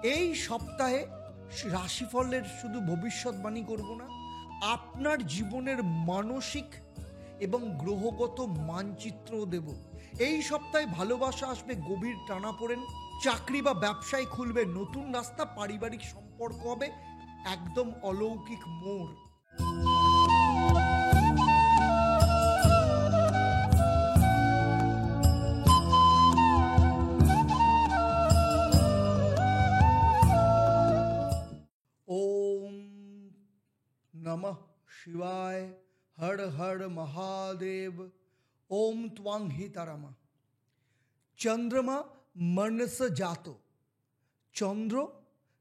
এই সপ্তাহে রাশিফলের শুধু ভবিষ্যৎবাণী করব না, আপনার জীবনের মানসিক এবং গ্রহগত মানচিত্রও দেব। এই সপ্তাহে ভালোবাসা আসবে গভীর টানাপোড়েন, চাকরি বা ব্যবসায় খুলবে নতুন রাস্তা, পারিবারিক সম্পর্ক হবে একদম অলৌকিক মোড়। ओम नमः शिवाय, हर हर महादेव, ओम त्वां हितारामा। চন্দ্রমা মনস জাত, চন্দ্র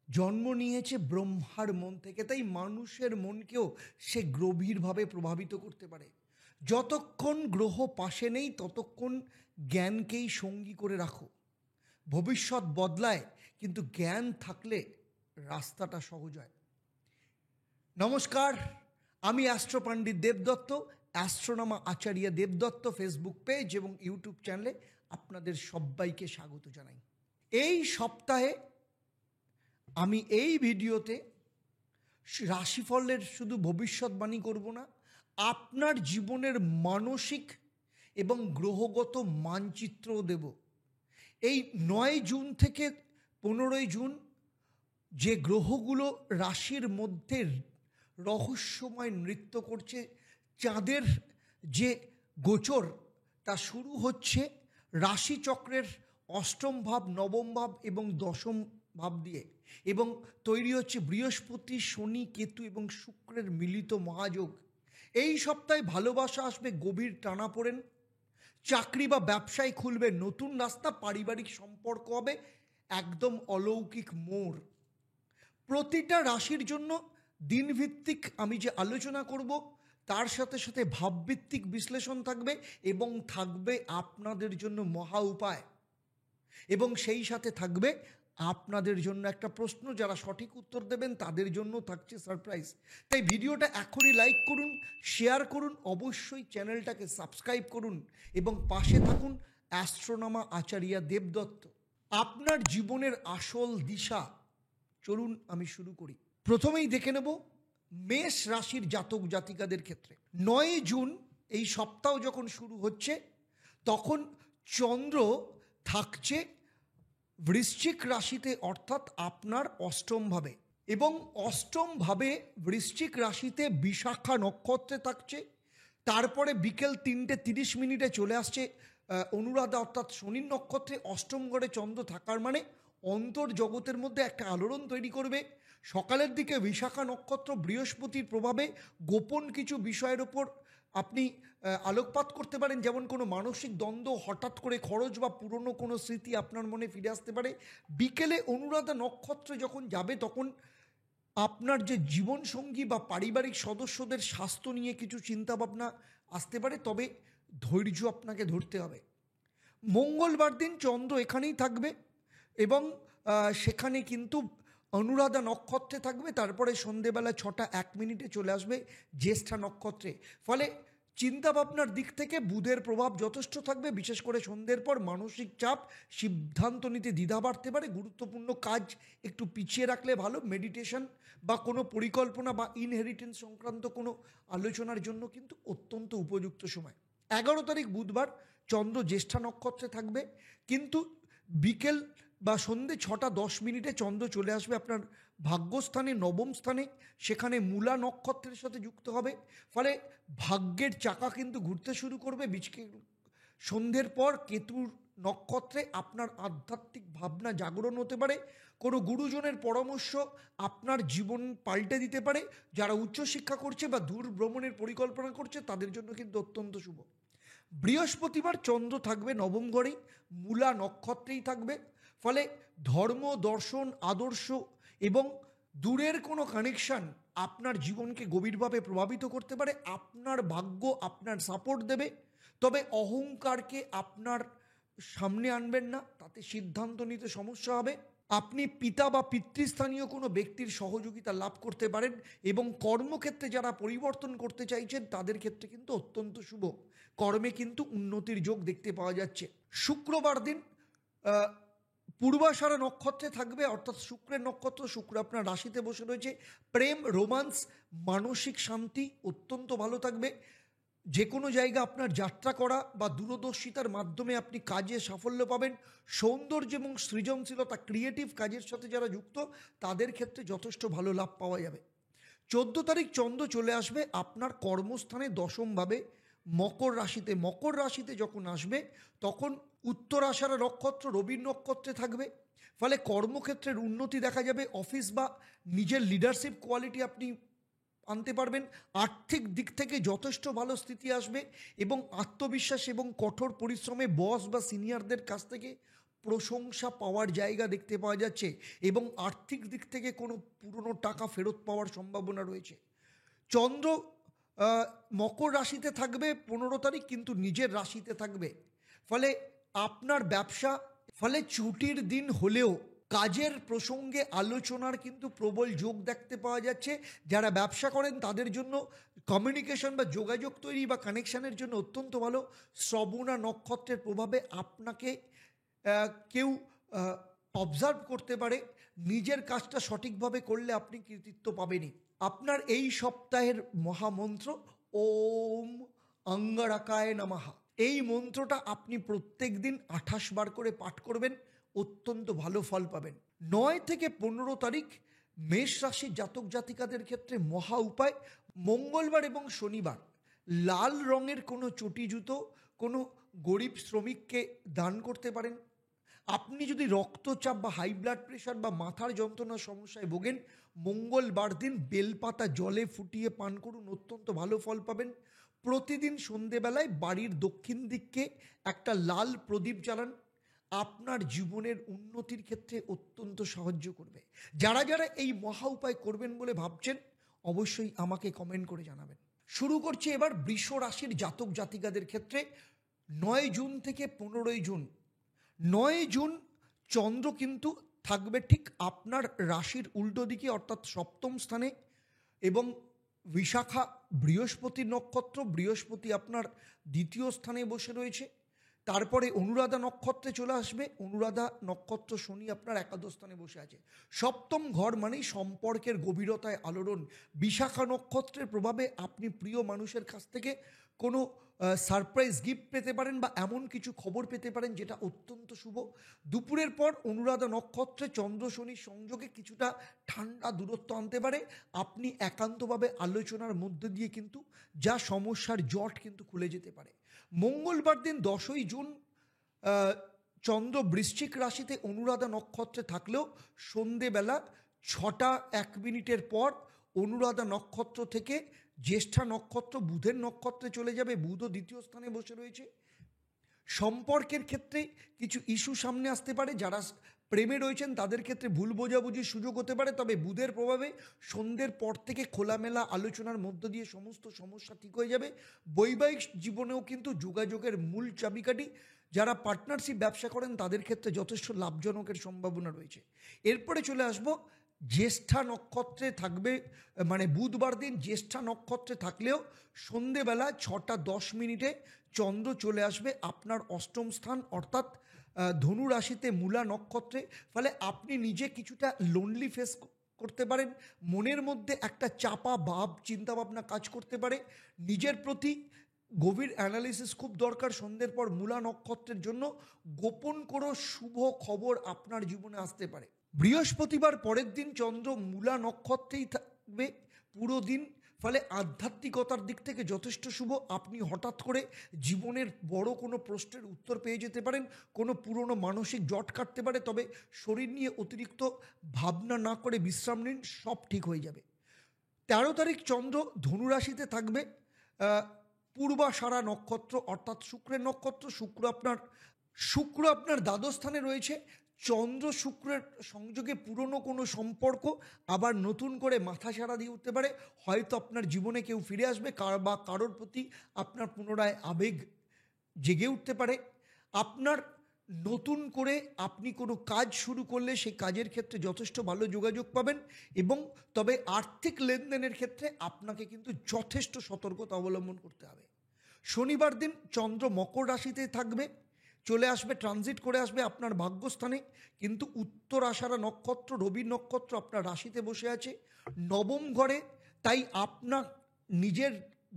জন্ম নিয়েছে ব্রহ্মার মন থেকে, তাই মানুষের মনকেও সে গভীরভাবে প্রভাবিত করতে পারে। যতক্ষণ গ্রহ পাশে নেই ততক্ষণ জ্ঞানকেই সঙ্গী করে রাখো। ভবিষ্যৎ বদলায়, কিন্তু জ্ঞান থাকলে রাস্তাটা সহজ হয়। নমস্কার, আমি অ্যাস্ট্রো পণ্ডিত দেবদত্ত, অ্যাস্ট্রোনমা আচার্য দেবদত্ত ফেসবুক পেজ এবং ইউটিউব চ্যানেলে আপনাদের সবাইকে স্বাগত জানাই। এই সপ্তাহে আমি এই ভিডিওতে রাশিফলের শুধু ভবিষ্যৎবাণী করব না, আপনার জীবনের মানসিক এবং গ্রহগত মানচিত্রও দেব। এই 9 জুন থেকে 15 জুন যে গ্রহগুলো রাশির মধ্যে রহস্যময় নৃত্য করছে, চাঁদের যে গোচর তা শুরু হচ্ছে রাশিচক্রের অষ্টম ভাব, নবম ভাব এবং দশম ভাব দিয়ে, এবং তৈরি হচ্ছে বৃহস্পতি, শনি, কেতু এবং শুক্রের মিলিত মহাযোগ। এই সপ্তাহে ভালোবাসা আসবে গভীর টানাপোড়েন, চাকরি বা ব্যবসায় খুলবে নতুন রাস্তা, পারিবারিক সম্পর্ক হবে একদম অলৌকিক মোড়। প্রতিটা রাশির জন্য দিনভিত্তিক আমি যে আলোচনা করব তার সাথে সাথে ভাবভিত্তিক বিশ্লেষণ থাকবে এবং থাকবে আপনাদের জন্য মহা উপায়, এবং সেই সাথে থাকবে আপনাদের জন্য একটা প্রশ্ন, যারা সঠিক উত্তর দেবেন তাদের জন্য থাকছে সারপ্রাইজ। তাই ভিডিওটা এখনই লাইক করুন, শেয়ার করুন, অবশ্যই চ্যানেলটাকে সাবস্ক্রাইব করুন এবং পাশে থাকুন অ্যাস্ট্রোনমা আচার্য দেবদত্ত। আপনার জীবনের আসল দিশা, চলুন আমি শুরু করি। প্রথমেই দেখে নেব মেষ রাশির জাতক জাতিকাদের ক্ষেত্রে। 9 জুন এই সপ্তাহ যখন শুরু হচ্ছে তখন চন্দ্র থাকছে বৃশ্চিক রাশিতে, অর্থাৎ আপনার অষ্টম ভাবে, এবং অষ্টম ভাবে বৃশ্চিক রাশিতে বিশাখা নক্ষত্রে থাকছে। তারপরে বিকেল 3:30 চলে আসছে অনুরাধা অর্থাৎ শনির নক্ষত্রে। অষ্টম ঘরে চন্দ্র থাকার মানে অন্তর জগতের মধ্যে একটা আলোড়ন তৈরি করবে। সকালের দিকে বিশাখা নক্ষত্র বৃহস্পতির প্রভাবে গোপন কিছু বিষয়ের ওপর আপনি আলোকপাত করতে পারেন, যেমন কোনো মানসিক দ্বন্দ্ব, হঠাৎ করে খরচ বা পুরনো কোনো স্মৃতি আপনার মনে ফিরে আসতে পারে। বিকেলে অনুরাধা নক্ষত্রে যখন যাবে তখন আপনার যে জীবনসঙ্গী বা পারিবারিক সদস্যদের স্বাস্থ্য নিয়ে কিছু চিন্তাভাবনা আসতে পারে, তবে ধৈর্য আপনাকে ধরতে হবে। মঙ্গলবার দিন চন্দ্র এখানেই থাকবে এবং সেখানে কিন্তু অনুরাধা নক্ষত্রে থাকবে। তারপরে সন্ধেবেলা 6:01 চলে আসবে জ্যেষ্ঠা নক্ষত্রে। ফলে চিন্তাভাবনার দিক থেকে বুধের প্রভাব যথেষ্ট থাকবে। বিশেষ করে সন্ধ্যের পর মানসিক চাপ, সিদ্ধান্ত নিতে দ্বিধা বাড়তে পারে। গুরুত্বপূর্ণ কাজ একটু পিছিয়ে রাখলে ভালো। মেডিটেশন বা কোনো পরিকল্পনা বা ইনহেরিটেন্স সংক্রান্ত কোনো আলোচনার জন্য কিন্তু অত্যন্ত উপযুক্ত সময়। 11 তারিখ বুধবার চন্দ্র জ্যেষ্ঠা নক্ষত্রে থাকবে, কিন্তু বিকেল বা সন্ধ্যে 6:10 চন্দ্র চলে আসবে আপনার ভাগ্যস্থানে, নবম স্থানে। সেখানে মূলা নক্ষত্রের সাথে যুক্ত হবে। ফলে ভাগ্যের চাকা কিন্তু ঘুরতে শুরু করবে। সন্ধ্যের পর কেতুর নক্ষত্রে আপনার আধ্যাত্মিক ভাবনা জাগরণ হতে পারে। কোনো গুরুজনের পরামর্শ আপনার জীবন পাল্টে দিতে পারে। যারা উচ্চশিক্ষা করছে বা দূর ভ্রমণের পরিকল্পনা করছে তাদের জন্য কিন্তু অত্যন্ত শুভ। বৃহস্পতিবার চন্দ্র থাকবে নবম ঘরেই, মূলা নক্ষত্রেই থাকবে। ফলে ধর্ম, দর্শন, আদর্শ এবং দূরের কোনো কানেকশান আপনার জীবনকে গভীরভাবে প্রভাবিত করতে পারে। আপনার ভাগ্য আপনার সাপোর্ট দেবে, তবে অহংকারকে আপনার সামনে আনবেন না, তাতে সিদ্ধান্ত নিতে সমস্যা হবে। আপনি পিতা বা পিতৃস্থানীয় কোনো ব্যক্তির সহযোগিতা লাভ করতে পারেন, এবং কর্মক্ষেত্রে যারা পরিবর্তন করতে চাইছেন তাদের ক্ষেত্রে কিন্তু অত্যন্ত শুভ। কর্মে কিন্তু উন্নতির যোগ দেখতে পাওয়া যাচ্ছে। শুক্রবার দিন পূর্বাষাঢ়া নক্ষত্রে থাকবে, অর্থাৎ শুক্রের নক্ষত্র, শুক্র আপনার রাশিতে বসে রয়েছে। প্রেম, রোমান্স, মানসিক শান্তি অত্যন্ত ভালো থাকবে। যে কোনো জায়গা আপনার যাত্রা করা বা দূরদর্শিতার মাধ্যমে আপনি কাজে সাফল্য পাবেন। সৌন্দর্য এবং সৃজনশীলতা, ক্রিয়েটিভ কাজের সাথে যারা যুক্ত তাদের ক্ষেত্রে যথেষ্ট ভালো লাভ পাওয়া যাবে। 14 তারিখ চন্দ্র চলে আসবে আপনার কর্মস্থানে দশমভাবে মকর রাশিতে। মকর রাশিতে যখন আসবে তখন উত্তরাষাঢ়া নক্ষত্র রবির নক্ষত্রে থাকবে, ফলে কর্মক্ষেত্রের উন্নতি দেখা যাবে। অফিস বা নিজের লিডারশিপ কোয়ালিটি আপনি আনতে পারবেন। আর্থিক দিক থেকে যথেষ্ট ভালো স্থিতি আসবে এবং আত্মবিশ্বাস এবং কঠোর পরিশ্রমে বস বা সিনিয়রদের কাছ থেকে প্রশংসা পাওয়ার জায়গা দেখতে পাওয়া যাচ্ছে এবং আর্থিক দিক থেকে কোনো পুরনো টাকা ফেরত পাওয়ার সম্ভাবনা রয়েছে। চন্দ্র মকর রাশিতে থাকবে 15 তারিখ, কিন্তু নিজের রাশিতে থাকবে, ফলে আপনার ব্যবসা, ফলে ছুটির দিন হলেও কাজের প্রসঙ্গে আলোচনার কিন্তু প্রবল যোগ দেখতে পাওয়া যাচ্ছে। যারা ব্যবসা করেন তাদের জন্য কমিউনিকেশন বা যোগাযোগ তৈরি বা কানেকশানের জন্য অত্যন্ত ভালো। শ্রবণা নক্ষত্রের প্রভাবে আপনাকে কেউ অবজার্ভ করতে পারে, নিজের কাজটা সঠিকভাবে করলে আপনি কৃতিত্ব পাবেনই। আপনার এই সপ্তাহের মহামন্ত্র ওম অঙ্গারাকায় নমঃ। এই মন্ত্রটা আপনি প্রত্যেক দিন 28 বার করে পাঠ করবেন, অত্যন্ত ভালো ফল পাবেন। 9 থেকে 15 তারিখ মেষ রাশির জাতক জাতিকাদের ক্ষেত্রে মহা উপায়। মঙ্গলবার এবং শনিবার লাল রঙের কোনো চটি জুতো কোনো গরিব শ্রমিককে দান করতে পারেন। আপনি যদি রক্তচাপ বা হাই ব্লাড প্রেশার বা মাথার যন্ত্রণার সমস্যায় ভোগেন, মঙ্গলবার দিন বেলপাতা জলে ফুটিয়ে পান করুন, অত্যন্ত ভালো ফল পাবেন। প্রতিদিন সন্ধেবেলায় বাড়ির দক্ষিণ দিককে একটা লাল প্রদীপ জ্বালান, আপনার জীবনের উন্নতির ক্ষেত্রে অত্যন্ত সাহায্য করবে। যারা যারা এই মহা উপায় করবেন বলে ভাবছেন অবশ্যই আমাকে কমেন্ট করে জানাবেন। শুরু করছি এবার বৃষ রাশির জাতক জাতিকাদের ক্ষেত্রে 9 জুন থেকে 15 জুন। 9 জুন চন্দ্র কিন্তু থাকবে ঠিক আপনার রাশির উল্টো দিকে, অর্থাৎ সপ্তম স্থানে, এবং বিশাখা বৃহস্পতি নক্ষত্র, বৃহস্পতি আপনার দ্বিতীয় স্থানে বসে রয়েছে। তারপরে অনুরাধা নক্ষত্রে চলে আসবে, অনুরাধা নক্ষত্র শনি আপনার একাদশ স্থানে বসে আছে। সপ্তম ঘর মানেই সম্পর্কের গভীরতায় আলোড়ন। বিশাখা নক্ষত্রের প্রভাবে আপনি প্রিয় মানুষের কাছ থেকে কোনো সারপ্রাইজ গিফট পেতে পারেন বা এমন কিছু খবর পেতে পারেন যেটা অত্যন্ত শুভ। দুপুরের পর অনুরাধা নক্ষত্রে চন্দ্র শনির সংযোগে কিছুটা ঠান্ডা দূরত্ব আনতে পারে। আপনি একান্তভাবে আলোচনার মধ্যে দিয়ে কিন্তু যা সমস্যার জট কিন্তু খুলে যেতে পারে। মঙ্গলবার দিন 10ই জুন চন্দ্র বৃশ্চিক রাশিতে অনুরাধা নক্ষত্রে থাকলেও সন্ধেবেলা 6টা 1 মিনিটের পর অনুরাধা নক্ষত্র থেকে জ্যেষ্ঠা নক্ষত্র বুধের নক্ষত্রে চলে যাবে। বুধও দ্বিতীয় স্থানে বসে রয়েছে। সম্পর্কের ক্ষেত্রে কিছু ইস্যু সামনে আসতে পারে। যারা প্রেমে রয়েছেন তাদের ক্ষেত্রে ভুল বোঝাবুঝির সুযোগ হতে পারে, তবে বুধের প্রভাবে সন্ধ্যের পর থেকে খোলামেলা আলোচনার মধ্য দিয়ে সমস্ত সমস্যা ঠিক হয়ে যাবে। বৈবাহিক জীবনেও কিন্তু যোগাযোগের মূল চাবিকাঠি। যারা পার্টনারশিপ ব্যবসা করেন তাদের ক্ষেত্রে যথেষ্ট লাভজনকের সম্ভাবনা রয়েছে। এরপরে চলে আসব জ্যেষ্ঠা নক্ষত্রে থাকবে, মানে বুধবার দিন জ্যেষ্ঠা নক্ষত্রে থাকলেও সন্ধেবেলা 6টা 10 মিনিটে চন্দ্র চলে আসবে আপনার অষ্টম স্থান, অর্থাৎ ধনু রাশিতে মূলা নক্ষত্রে। ফলে আপনি নিজে কিছুটা লোনলি ফেস করতে পারেন, মনের মধ্যে একটা চাপা ভাব চিন্তাভাবনা কাজ করতে পারে। নিজের প্রতি গভীর অ্যানালিসিস খুব দরকার। সন্ধ্যের পর মূলা নক্ষত্রের জন্য গোপন কোনো শুভ খবর আপনার জীবনে আসতে পারে। বৃহস্পতিবার পরের দিন চন্দ্র মূলা নক্ষত্রেই থাকবে পুরো দিন, ফলে আধ্যাত্মিকতার দিক থেকে যথেষ্ট শুভ। আপনি হঠাৎ করে জীবনের বড় কোনো প্রশ্নের উত্তর পেয়ে যেতে পারেন, কোনো পুরনো মানসিক জট কাটতে পারে, তবে শরীর নিয়ে অতিরিক্ত ভাবনা না করে বিশ্রাম নিন, সব ঠিক হয়ে যাবে। 13 তারিখ চন্দ্র ধনুরাশিতে থাকবে পূর্বাষাঢ়া নক্ষত্র, অর্থাৎ শুক্রের নক্ষত্র। শুক্র আপনার দ্বাদশ স্থানে রয়েছে। চন্দ্র শুক্রের সংযোগে পুরনো কোনো সম্পর্ক আবার নতুন করে মাথা ছাড়া দিয়ে উঠতে পারে। হয়তো আপনার জীবনে কেউ ফিরে আসবে, বা কারোর প্রতি আপনার পুনরায় আবেগ জেগে উঠতে পারে। আপনার নতুন করে আপনি কোনো কাজ শুরু করলে সেই কাজের ক্ষেত্রে যথেষ্ট ভালো যোগাযোগ পাবেন, এবং তবে আর্থিক লেনদেনের ক্ষেত্রে আপনাকে কিন্তু যথেষ্ট সতর্কতা অবলম্বন করতে হবে। শনিবার দিন চন্দ্র মকর রাশিতে থাকবে, চলে আসবে, ট্রানজিট করে আসবে আপনার ভাগ্যস্থানে। কিন্তু উত্তর আষাঢ়া নক্ষত্র, রবি নক্ষত্র আপনার রাশিতে বসে আছে নবম ঘরে। তাই আপনার নিজের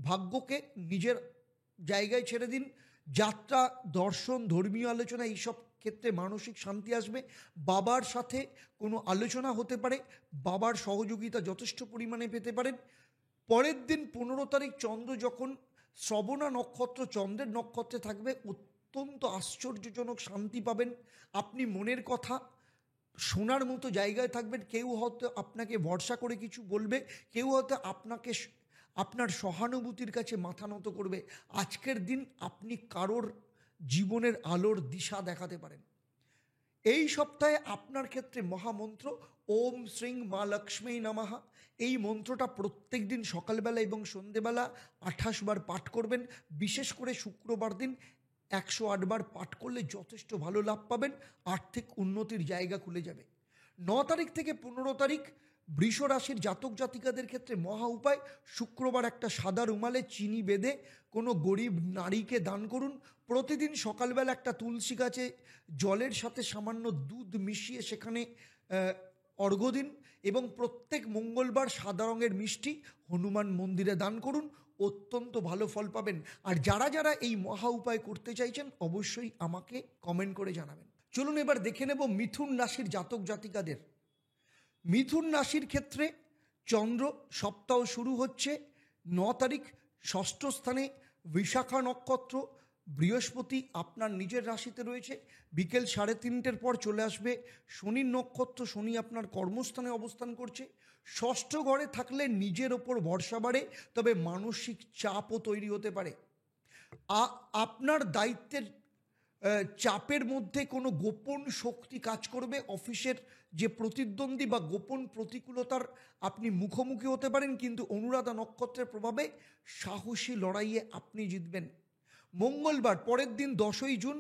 ভাগ্যকে নিজের জায়গায় ছেড়ে দিন। যাত্রা, দর্শন, ধর্মীয় আলোচনা, এইসব ক্ষেত্রে মানসিক শান্তি আসবে। বাবার সাথে কোনো আলোচনা হতে পারে, বাবার সহযোগিতা যথেষ্ট পরিমাণে পেতে পারেন। পরের দিন 15 তারিখ চন্দ্র যখন শ্রবণা নক্ষত্র চন্দ্রের নক্ষত্রে থাকবে, অত্যন্ত আশ্চর্যজনক শান্তি পাবেন। আপনি মনের কথা শোনার মতো জায়গায় থাকবেন। কেউ হয়তো আপনাকে ভরসা করে কিছু বলবে, কেউ হয়তো আপনাকে আপনার সহানুভূতির কাছে মাথা নত করবে। আজকের দিন আপনি কারোর জীবনের আলোর দিশা দেখাতে পারেন। এই সপ্তাহে আপনার ক্ষেত্রে মহামন্ত্র ওম শ্রীং মা লক্ষ্মী নমঃ, এই মন্ত্রটা প্রত্যেক দিন সকালবেলা এবং সন্ধেবেলা 28 বার পাঠ করবেন। বিশেষ করে শুক্রবার দিন 108 বার পাঠ করলে যথেষ্ট ভালো লাভ পাবেন, আর্থিক উন্নতির জায়গা খুলে যাবে। 9 তারিখ থেকে 15 তারিখ বৃষ রাশির জাতক জাতিকাদের ক্ষেত্রে মহা উপায়, শুক্রবার একটা সাদা রুমালে চিনি বেঁধে কোনো গরিব নারীকে দান করুন। প্রতিদিন সকালবেলা একটা তুলসী গাছে জলের সাথে সামান্য দুধ মিশিয়ে সেখানে অর্ঘ্য দিন, এবং প্রত্যেক মঙ্গলবার সাদা রঙের মিষ্টি হনুমান মন্দিরে দান করুন, অত্যন্ত ভালো ফল পাবেন। আর যারা যারা এই মহা উপায় করতে চাইছেন অবশ্যই আমাকে কমেন্ট করে জানাবেন। চলুন এবার দেখে নেব মিথুন রাশির জাতক জাতিকাদের। মিথুন রাশির ক্ষেত্রে চন্দ্র সপ্তাহ শুরু হচ্ছে 9 তারিখ, ষষ্ঠ স্থানে বিশাখা নক্ষত্র। বৃহস্পতি আপনার নিজের রাশিতে রয়েছে। বিকেল 3:30 পর চলে আসবে শনির নক্ষত্র, শনি আপনার কর্মস্থানে অবস্থান করছে। ষষ্ঠ ঘরে থাকলে নিজের ওপর ভরসা বাড়ে, তবে মানসিক চাপও তৈরি হতে পারে। আপনার দায়িত্বের চাপের মধ্যে কোনো গোপন শক্তি কাজ করবে। অফিসের যে প্রতিদ্বন্দ্বী বা গোপন প্রতিকূলতার আপনি মুখোমুখি হতে পারেন, কিন্তু অনুরাধা নক্ষত্রের প্রভাবে সাহসী লড়াইয়ে আপনি জিতবেন। মঙ্গলবার পরের দিন 10ই জুন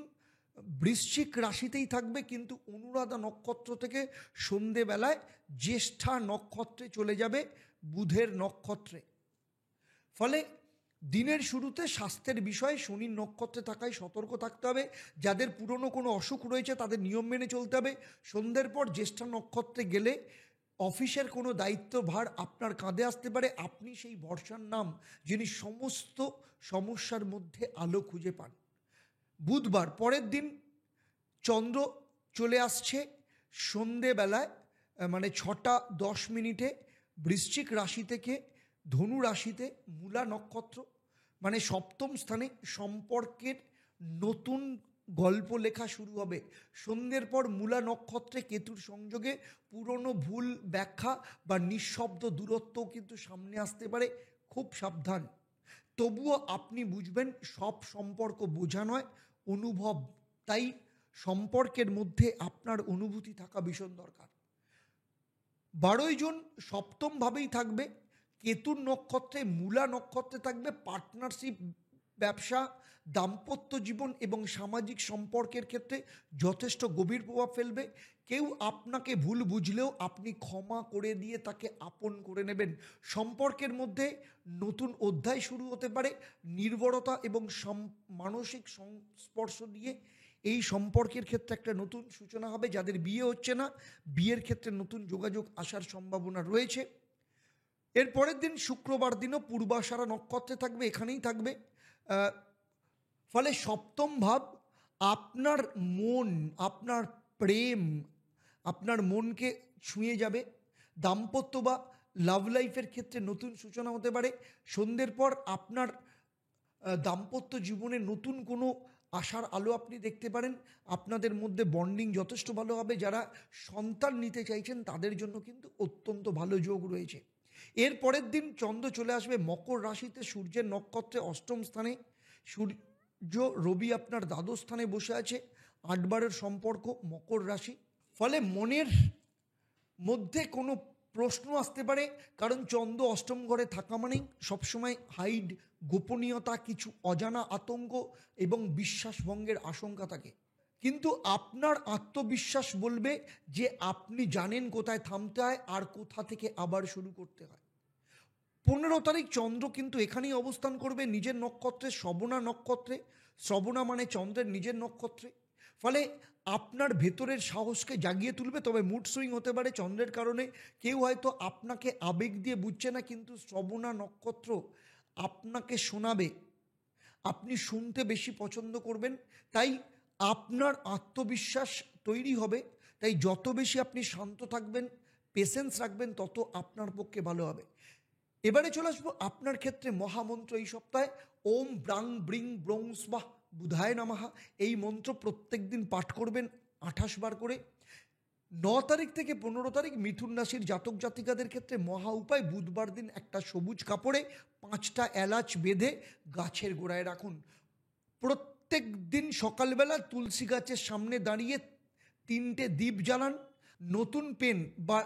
বৃশ্চিক রাশিতেই থাকবে, কিন্তু অনুরাধা নক্ষত্র থেকে সন্ধেবেলায় জ্যেষ্ঠা নক্ষত্রে চলে যাবে, বুধের নক্ষত্রে। ফলে দিনের শুরুতে স্বাস্থ্যের বিষয়ে শনির নক্ষত্রে থাকায় সতর্ক থাকতে হবে। যাদের পুরনো কোনো অসুখ রয়েছে তাদের নিয়ম মেনে চলতে হবে। সন্ধ্যের পর জ্যেষ্ঠা নক্ষত্রে গেলে অফিসের কোনো দায়িত্বভার আপনার কাঁধে আসতে পারে। আপনি সেই ভরসার নাম যিনি সমস্ত সমস্যার মধ্যে আলো খুঁজে পান। বুধবার পরের দিন চন্দ্র চলে আসছে সন্ধেবেলায়, মানে 6:10 বৃশ্চিক রাশি থেকে ধনু রাশিতে, মূলা নক্ষত্র মানে সপ্তম স্থানে। সম্পর্কের নতুন গল্প লেখা শুরু হবে। সন্ধ্যের পর মূলা নক্ষত্রে কেতুর সংযোগে পুরনো ভুল ব্যাখ্যা বা নিঃশব্দ দূরত্বও কিন্তু সামনে আসতে পারে, খুব সাবধান। তবুও আপনি বুঝবেন সব সম্পর্ক বোঝা নয়, অনুভব। তাই সম্পর্কের মধ্যে আপনার অনুভূতি থাকা ভীষণ দরকার। 12ই জুন সপ্তমভাবেই থাকবে কেতুর নক্ষত্রে, মূলা নক্ষত্রে থাকবে। পার্টনারশিপ, ব্যবসা, দাম্পত্য জীবন এবং সামাজিক সম্পর্কের ক্ষেত্রে যথেষ্ট গভীর প্রভাব ফেলবে। কেউ আপনাকে ভুল বুঝলেও আপনি ক্ষমা করে দিয়ে তাকে আপন করে নেবেন। সম্পর্কের মধ্যে নতুন অধ্যায় শুরু হতে পারে। নির্ভরতা এবং মানসিক সংস্পর্শ দিয়ে এই সম্পর্কের ক্ষেত্রে একটা নতুন সূচনা হবে। যাদের বিয়ে হচ্ছে না, বিয়ের ক্ষেত্রে নতুন যোগাযোগ আসার সম্ভাবনা রয়েছে। এর পরের দিন শুক্রবার দিনও পূর্বাষাঢ়া নক্ষত্রে থাকবে, এখানেই থাকবে। ফলে সপ্তম ভাব আপনার মন, আপনার প্রেম, আপনার মনকে ছুঁয়ে যাবে। দাম্পত্য বা লাভ লাইফের ক্ষেত্রে নতুন সূচনা হতে পারে। সন্ধ্যের পর আপনার দাম্পত্য জীবনে নতুন কোনো আশার আলো আপনি দেখতে পারেন। আপনাদের মধ্যে বন্ডিং যথেষ্ট ভালো হবে। যারা সন্তান নিতে চাইছেন তাদের জন্য কিন্তু অত্যন্ত ভালো যোগ রয়েছে। এর পরের দিন চন্দ্র চলে আসবে মকর রাশিতে, সূর্যের নক্ষত্রে অষ্টম স্থানে। সূর্য রবি আপনার দ্বাদশ স্থানে বসে আছে। 8 বারের সম্পর্ক মকর রাশি। ফলে মনের মধ্যে কোনো প্রশ্ন আসতে পারে, কারণ চন্দ্র অষ্টম ঘরে থাকা মানেই সবসময় হাইড, গোপনীয়তা, কিছু অজানা আতঙ্ক এবং বিশ্বাসভঙ্গের আশঙ্কা থাকে। কিন্তু আপনার আত্মবিশ্বাস বলবে যে আপনি জানেন কোথায় থামতে হয় আর কোথা থেকে আবার শুরু করতে হয়। 15 তারিখ চন্দ্র কিন্তু এখানেই অবস্থান করবে নিজের নক্ষত্রে, শ্রবণা নক্ষত্রে। শ্রবণা মানে চন্দ্রের নিজের নক্ষত্রে, ফলে আপনার ভেতরের সাহসকে জাগিয়ে তুলবে। তবে মুড সুইং হতে পারে চন্দ্রের কারণে, কেউ হয়তো আপনাকে আবেগ দিয়ে বুঝছে না, কিন্তু শ্রবণা নক্ষত্র আপনাকে শোনাবে, আপনি শুনতে বেশি পছন্দ করবেন, তাই আপনার আত্মবিশ্বাস তৈরি হবে। তাই যত বেশি আপনি শান্ত থাকবেন, পেশেন্স রাখবেন, তত আপনার পক্ষে ভালো হবে। এবারে চলে আসবো আপনার ক্ষেত্রে মহামন্ত্র এই সপ্তাহে। ওম ব্রাং ব্রিং ব্রং স্বাহা বুধায় নমঃ। এই মন্ত্র প্রত্যেক দিন পাঠ করবেন 28 বার করে। 9 তারিখ থেকে 15 তারিখ মিথুন রাশির জাতক জাতিকাদের ক্ষেত্রে মহা উপায়, বুধবার দিন একটা সবুজ কাপড়ে 5টা এলাচ বেঁধে গাছের গোড়ায় রাখুন। প্রত্যেক দিন সকালবেলা তুলসী গাছের সামনে দাঁড়িয়ে 3টে দ্বীপ জ্বালান। নতুন পেন বা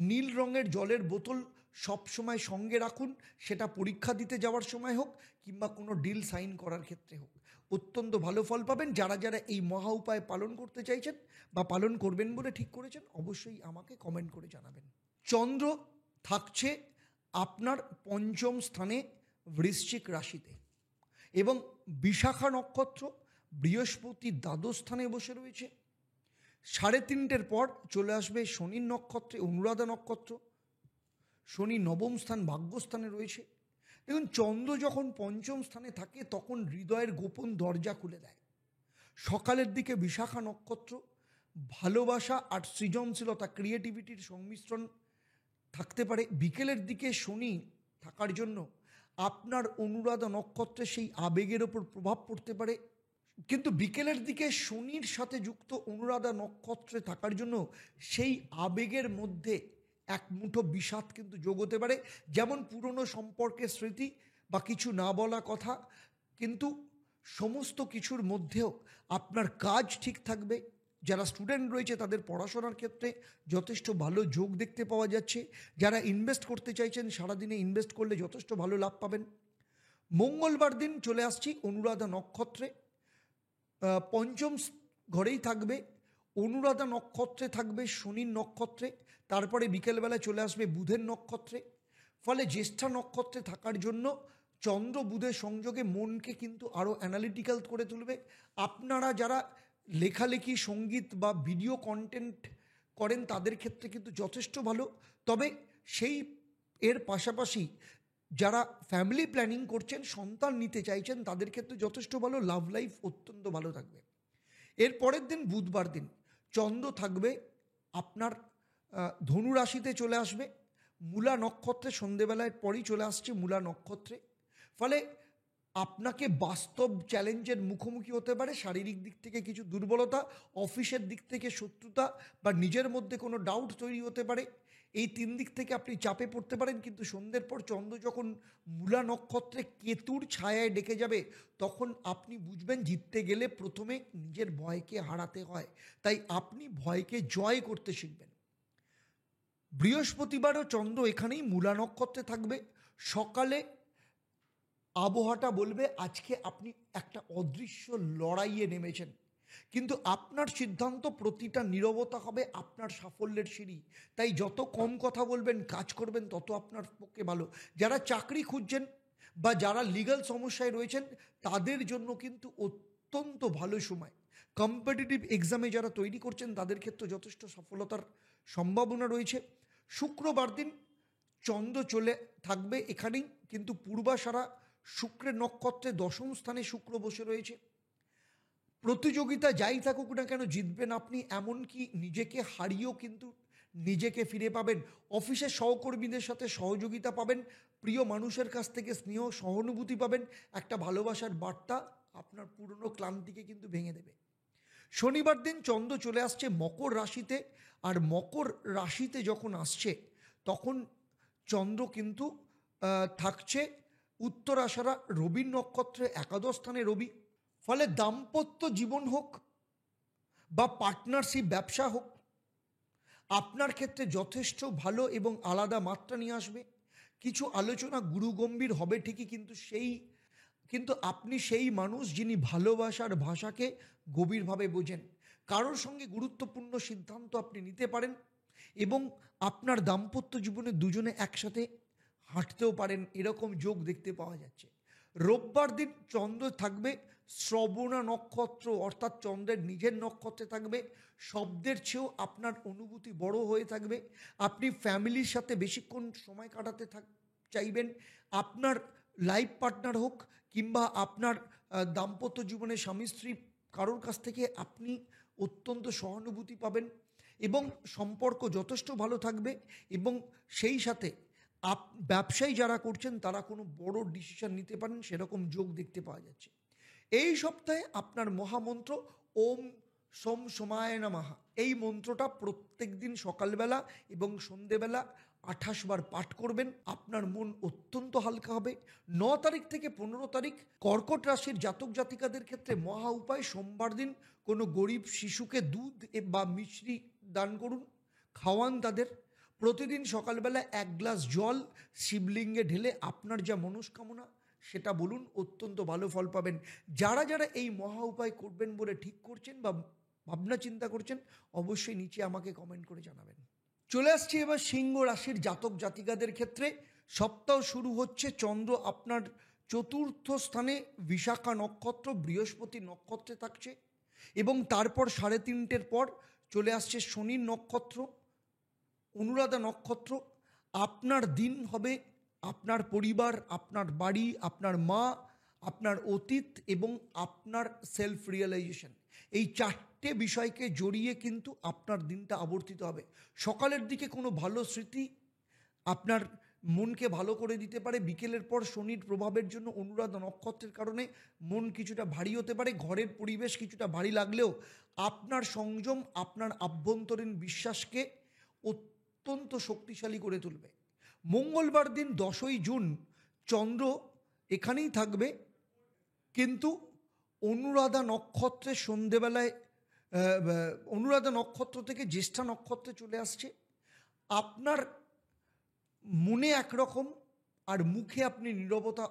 নীল রঙের জলের বোতল সবসময় সঙ্গে রাখুন, সেটা পরীক্ষা দিতে যাওয়ার সময় হোক কিংবা কোনো ডিল সাইন করার ক্ষেত্রে হোক, অত্যন্ত ভালো ফল পাবেন। যারা যারা এই মহা উপায় পালন করতে চাইছেন বা পালন করবেন বলে ঠিক করেছেন, অবশ্যই আমাকে কমেন্ট করে জানাবেন। চন্দ্র থাকছে আপনার 5ম স্থানে বৃশ্চিক রাশিতে, এবং বিশাখা নক্ষত্র বৃহস্পতি দ্বাদশ স্থানে বসে রয়েছে। 3:30 পর চলে আসবে শনির নক্ষত্রে অনুরাধা নক্ষত্র, শনি 9ম স্থান ভাগ্যস্থানে রয়েছে। দেখুন, চন্দ্র যখন 5ম স্থানে থাকে তখন হৃদয়ের গোপন দরজা খুলে দেয়। সকালের দিকে বিশাখা নক্ষত্র ভালোবাসা আর সৃজনশীলতা, ক্রিয়েটিভিটির সংমিশ্রণ থাকতে পারে। বিকেলের দিকে শনি থাকার জন্য আপনার অনুরাধা নক্ষত্রে সেই আবেগের ওপর প্রভাব পড়তে পারে, কিন্তু বিকেলের দিকে শনির সাথে যুক্ত অনুরাধা নক্ষত্রে থাকার জন্য সেই আবেগের মধ্যে এক মুঠো বিষাদ কিন্তু যোগ হতে পারে। যেমন পুরনো সম্পর্কের স্মৃতি বা কিছু না বলা কথা, কিন্তু সমস্ত কিছুর মধ্যেও আপনার কাজ ঠিক থাকবে। যারা স্টুডেন্ট রয়েছে তাদের পড়াশোনার ক্ষেত্রে যথেষ্ট ভালো যোগ দেখতে পাওয়া যাচ্ছে। যারা ইনভেস্ট করতে চাইছেন, সারাদিনে ইনভেস্ট করলে যথেষ্ট ভালো লাভ পাবেন। মঙ্গলবার দিন চলে আসছি অনুরাধা নক্ষত্রে, 5ম ঘরেই থাকবে। অনুরাধা নক্ষত্রে থাকবে শনির নক্ষত্রে, তারপরে বিকেলবেলা চলে আসবে বুধের নক্ষত্রে। ফলে জ্যেষ্ঠা নক্ষত্রে থাকার জন্য চন্দ্র বুধের সংযোগে মনকে কিন্তু আরও অ্যানালিটিক্যাল করে তুলবে। আপনারা যারা লেখালেখি, সঙ্গীত বা ভিডিও কন্টেন্ট করেন তাদের ক্ষেত্রে কিন্তু যথেষ্ট ভালো। তবে সেই এর পাশাপাশি যারা ফ্যামিলি প্ল্যানিং করছেন, সন্তান নিতে চাইছেন, তাদের ক্ষেত্রে যথেষ্ট ভালো, লাভ লাইফ অত্যন্ত ভালো থাকবে। এর পরের দিন বুধবার দিন চন্দ্র থাকবে আপনার ধনু রাশিতে চলে আসবে, মূলা নক্ষত্রে সন্ধেবেলায় পরই চলে আসছে মূলা নক্ষত্রে। ফলে আপনাকে বাস্তব চ্যালেঞ্জের মুখোমুখি হতে পারে। শারীরিক দিক থেকে কিছু দুর্বলতা, অফিসের দিক থেকে শত্রুতা বা নিজের মধ্যে কোনো ডাউট তৈরি হতে পারে। এই 3 দিক থেকে আপনি চাপে পড়তে পারেন, কিন্তু সন্ধ্যের পর চন্দ্র যখন মূলা নক্ষত্রে কেতুর ছায়ায় ডেকে যাবে, তখন আপনি বুঝবেন জিততে গেলে প্রথমে নিজের ভয়কে হারাতে হয়। তাই আপনি ভয়কে জয় করতে শিখবেন। বৃহস্পতিবারও চন্দ্র এখানেই মূলা নক্ষত্রে থাকবে। সকালে আবহাওয়াটা বলবে আজকে আপনি একটা অদৃশ্য লড়াইয়ে নেমেছেন, কিন্তু আপনার সিদ্ধান্ত, প্রতিটা নীরবতা হবে আপনার সাফল্যের সিঁড়ি। তাই যত কম কথা বলবেন, কাজ করবেন, তত আপনার পক্ষে ভালো। যারা চাকরি খুঁজছেন বা যারা লিগ্যাল সমস্যায় রয়েছেন, তাদের জন্য কিন্তু অত্যন্ত ভালো সময়। কম্পিটিটিভ এক্সামে যারা তৈরি করছেন তাদের ক্ষেত্রে যথেষ্ট সফলতার সম্ভাবনা রয়েছে। শুক্রবার দিন চন্দ্র চলে থাকবে এখানেই, কিন্তু পূর্বাষাঢ়া শুক্রের নক্ষত্রে 10ম স্থানে শুক্র বসে রয়েছে। প্রতিযোগিতা যাই থাকুক না কেন জিতবেন আপনি, এমনকি নিজেকে হারিয়েও কিন্তু নিজেকে ফিরে পাবেন। অফিসের সহকর্মীদের সাথে সহযোগিতা পাবেন, প্রিয় মানুষের কাছ থেকে স্নেহ সহানুভূতি পাবেন। একটা ভালোবাসার বার্তা আপনার পুরনো ক্লান্তিকে কিন্তু ভেঙে দেবে। শনিবার দিন চন্দ্র চলে আসছে মকর রাশিতে, আর মকর রাশিতে যখন আসছে তখন চন্দ্র কিন্তু থাকছে উত্তরাষাঢ়া রবির নক্ষত্রে, 11ম স্থানে রবি। ফলে দাম্পত্য জীবন হোক বা পার্টনারশিপ ব্যবসা হোক, আপনার ক্ষেত্রে যথেষ্ট ভালো এবং আলাদা মাত্রা নিয়ে আসবে। কিছু আলোচনা গুরুগম্ভীর হবে ঠিকই, কিন্তু আপনি সেই মানুষ যিনি ভালোবাসার ভাষাকে গভীরভাবে বোঝেন। কারোর সঙ্গে গুরুত্বপূর্ণ সিদ্ধান্ত আপনি নিতে পারেন এবং আপনার দাম্পত্য জীবনে দুজনে একসাথে হাঁটতেও পারেন, এরকম যোগ দেখতে পাওয়া যাচ্ছে। রোববার দিন চন্দ্র থাকবে শ্রবণা নক্ষত্র অর্থাৎ চন্দ্রের নিজের নক্ষত্রে থাকবে, শব্দের চেয়েও আপনার অনুভূতি বড় হয়ে থাকবে। আপনি ফ্যামিলির সাথে বেশিক্ষণ সময় কাটাতে চাইবেন। আপনার লাইফ পার্টনার হোক কিংবা আপনার দাম্পত্য জীবনে স্বামী স্ত্রী কারোর কাছ থেকে আপনি অত্যন্ত সহানুভূতি পাবেন এবং সম্পর্ক যথেষ্ট ভালো থাকবে। এবং সেই সাথে ব্যবসায়ী যারা করছেন তারা কোনো বড় ডিসিশন নিতে পারেন, সেরকম যোগ দেখতে পাওয়া যাচ্ছে। এই সপ্তাহে আপনার মহামন্ত্র ওম সোম সোমায় নমঃ, এই মন্ত্রটা প্রত্যেক দিন সকালবেলা এবং সন্ধেবেলা 28 বার পাঠ করবেন। আপনার মন অত্যন্ত হালকা হবে। 9 তারিখ থেকে 15 তারিখ কর্কট রাশির জাতক জাতিকাদের ক্ষেত্রে মহা উপায়, সোমবার দিন কোনো গরিব শিশুকে দুধ বা মিশ্রি দান করুন, খাওয়ান তাদের। প্রতিদিন সকালবেলা 1 গ্লাস জল শিবলিঙ্গে ঢেলে আপনার যা মনস্কামনা সেটা বলুন, অত্যন্ত ভালো ফল পাবেন। যারা যারা এই মহা উপায় করবেন বলে ঠিক করছেন বা ভাবনা চিন্তা করছেন, অবশ্যই নিচে আমাকে কমেন্ট করে জানাবেন। চলে আসছি এবার সিংহ রাশির জাতক জাতিকাদের ক্ষেত্রে। সপ্তাহ শুরু হচ্ছে, চন্দ্র আপনার চতুর্থ স্থানে বিশাখা নক্ষত্র বৃহস্পতি নক্ষত্রে থাকছে এবং তারপর 3:30 পর চলে আসছে শনির নক্ষত্র অনুরাধা নক্ষত্র। আপনার দিন হবে আপনার পরিবার, আপনার বাড়ি, আপনার মা, আপনার অতীত এবং আপনার সেলফ রিয়েলাইজেশন, এই 4টে বিষয়কে জড়িয়ে কিন্তু আপনার দিনটা আবর্তিত হবে। সকালের দিকে কোনো ভালো স্মৃতি আপনার মনকে ভালো করে দিতে পারে। বিকেলের পর শনির প্রভাবের জন্য অনুরাধা নক্ষত্রের কারণে মন কিছুটা ভারী হতে পারে, ঘরের পরিবেশ কিছুটা ভারী লাগলেও আপনার সংযম আপনার আভ্যন্তরীণ বিশ্বাসকে অত্যন্ত শক্তিশালী করে তুলবে। মঙ্গলবার দিন 10ই জুন চন্দ্র এখানেই থাকবে, কিন্তু অনুরাধা নক্ষত্রে সন্ধেবেলায় অনুরাধা নক্ষত্র থেকে জ্যেষ্ঠা নক্ষত্রে চলে আসছে। আপনার মনে একরকম আর মুখে আপনি নীরবতা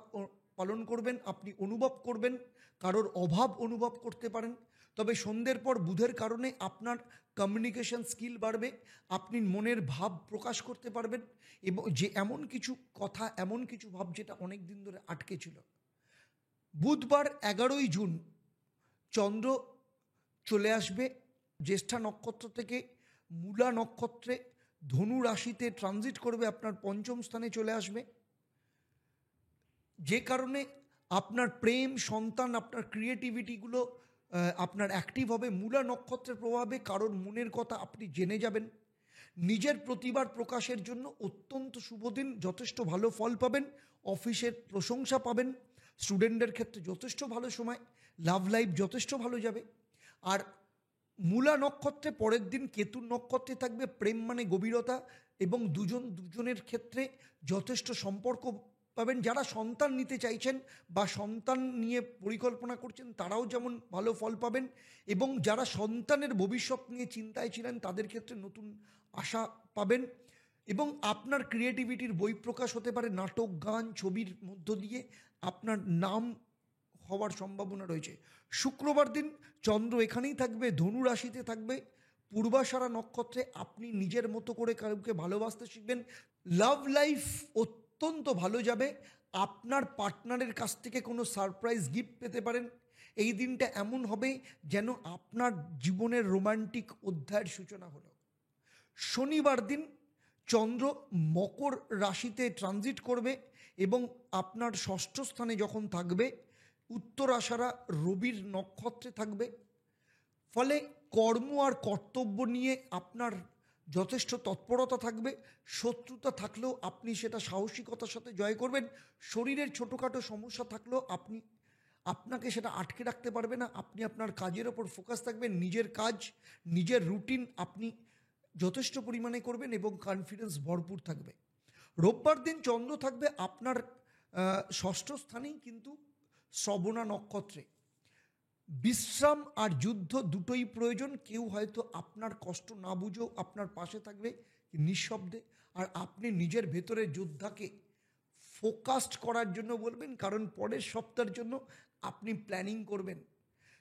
পালন করবেন, আপনি অনুভব করবেন, কারোর অভাব অনুভব করতে পারেন। তবে সন্ধ্যের পর বুধের কারণে আপনার কমিউনিকেশন স্কিল বাড়বে, আপনি মনের ভাব প্রকাশ করতে পারবেন এবং যে এমন কিছু কথা, এমন কিছু ভাব যেটা অনেক দিন ধরে আটকে ছিল। বুধবার 11ই জুন চন্দ্র চলে আসবে জ্যেষ্ঠা নক্ষত্র থেকে মূলা নক্ষত্রে ধনু রাশিতে ট্রানজিট করবে, আপনার পঞ্চম স্থানে চলে আসবে, যে কারণে আপনার প্রেম, সন্তান, আপনার ক্রিয়েটিভিটিগুলো আপনার অ্যাক্টিভ হবে। মূলা নক্ষত্রের প্রভাবে কারোর মনের কথা আপনি জেনে যাবেন। নিজের প্রতিভার প্রকাশের জন্য অত্যন্ত শুভ দিন, যথেষ্ট ভালো ফল পাবেন, অফিসের প্রশংসা পাবেন, স্টুডেন্টদের ক্ষেত্রে যথেষ্ট ভালো সময়, লাভ লাইফ যথেষ্ট ভালো যাবে। আর মূলা নক্ষত্রে পরের দিন কেতুর নক্ষত্রে থাকবে, প্রেম মানে গভীরতা এবং দুজনের ক্ষেত্রে যথেষ্ট সম্পর্ক পাবেন। যারা সন্তান নিতে চাইছেন বা সন্তান নিয়ে পরিকল্পনা করছেন তারাও যেমন ভালো ফল পাবেন এবং যারা সন্তানের ভবিষ্যৎ নিয়ে চিন্তায় ছিলেন তাদের ক্ষেত্রে নতুন আশা পাবেন এবং আপনার ক্রিয়েটিভিটির বহিঃপ্রকাশ হতে পারে। নাটক, গান, ছবির মধ্য দিয়ে আপনার নাম হওয়ার সম্ভাবনা রয়েছে। শুক্রবার দিন চন্দ্র এখানেই থাকবে, ধনু রাশিতে থাকবে, পূর্বাষাঢ়া নক্ষত্রে। আপনি নিজের মতো করে কাউকে ভালোবাসতে শিখবেন, লাভ লাইফ অত্যন্ত ভালো যাবে। আপনার পার্টনারের কাছ থেকে কোনো সারপ্রাইজ গিফট পেতে পারেন। এই দিনটা এমন হবে যেন আপনার জীবনের রোমান্টিক অধ্যায়ের সূচনা হলো। শনিবার দিন চন্দ্র মকর রাশিতে ট্রানজিট করবে এবং আপনার ষষ্ঠ স্থানে যখন থাকবে উত্তরাষাঢ়া রবির নক্ষত্রে থাকবে। ফলে কর্ম আর কর্তব্য নিয়ে আপনার যথেষ্ট তৎপরতা থাকবে। শত্রুতা থাকলেও আপনি সেটা সাহসিকতার সাথে জয় করবেন। শরীরের ছোটোখাটো সমস্যা থাকলেও আপনাকে সেটা আটকে রাখতে পারবে না। আপনি আপনার কাজের ওপর ফোকাস থাকবেন, নিজের কাজ, নিজের রুটিন আপনি যথেষ্ট পরিমাণে করবেন এবং কনফিডেন্স ভরপুর থাকবে। রোববার দিন চন্দ্র থাকবে আপনার ষষ্ঠ স্থানেই, কিন্তু শ্রবণা নক্ষত্রে। বিশ্রাম আর যুদ্ধ দুটোই প্রয়োজন। কেউ হয়তো আপনার কষ্ট না বুঝেও আপনার পাশে থাকবে নিঃশব্দে, আর আপনি নিজের ভেতরের যোদ্ধাকে ফোকাসড করার জন্য বলবেন, কারণ পরের সপ্তাহের জন্য আপনি প্ল্যানিং করবেন।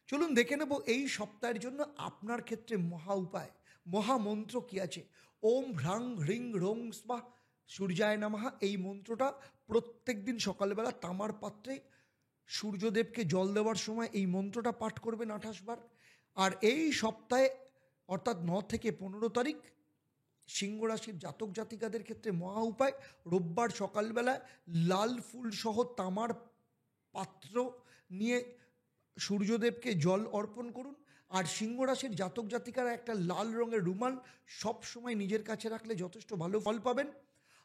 চলুন দেখে নেব এই সপ্তাহের জন্য আপনার ক্ষেত্রে মহা উপায়, মহামন্ত্র কী আছে। ওম হ্রাং হ্রিং রোং স্বাহা সূর্যায় নমঃ, এই মন্ত্রটা প্রত্যেক দিন সকালবেলা তামার পাত্রে সূর্যদেবকে জল দেওয়ার সময় এই মন্ত্রটা পাঠ করবেন 28 বার। আর এই সপ্তাহে অর্থাৎ 9 থেকে 15 তারিখ সিংহ রাশির জাতক জাতিকাদের ক্ষেত্রে মহা উপায়, রোববার সকালবেলা লাল ফুল সহ তামার পাত্র নিয়ে সূর্যদেবকে জল অর্পণ করুন। আর সিংহ রাশির জাতক জাতিকারা একটা লাল রঙের রুমাল সব সময় নিজের কাছে রাখলে যথেষ্ট ভালো ফল পাবেন।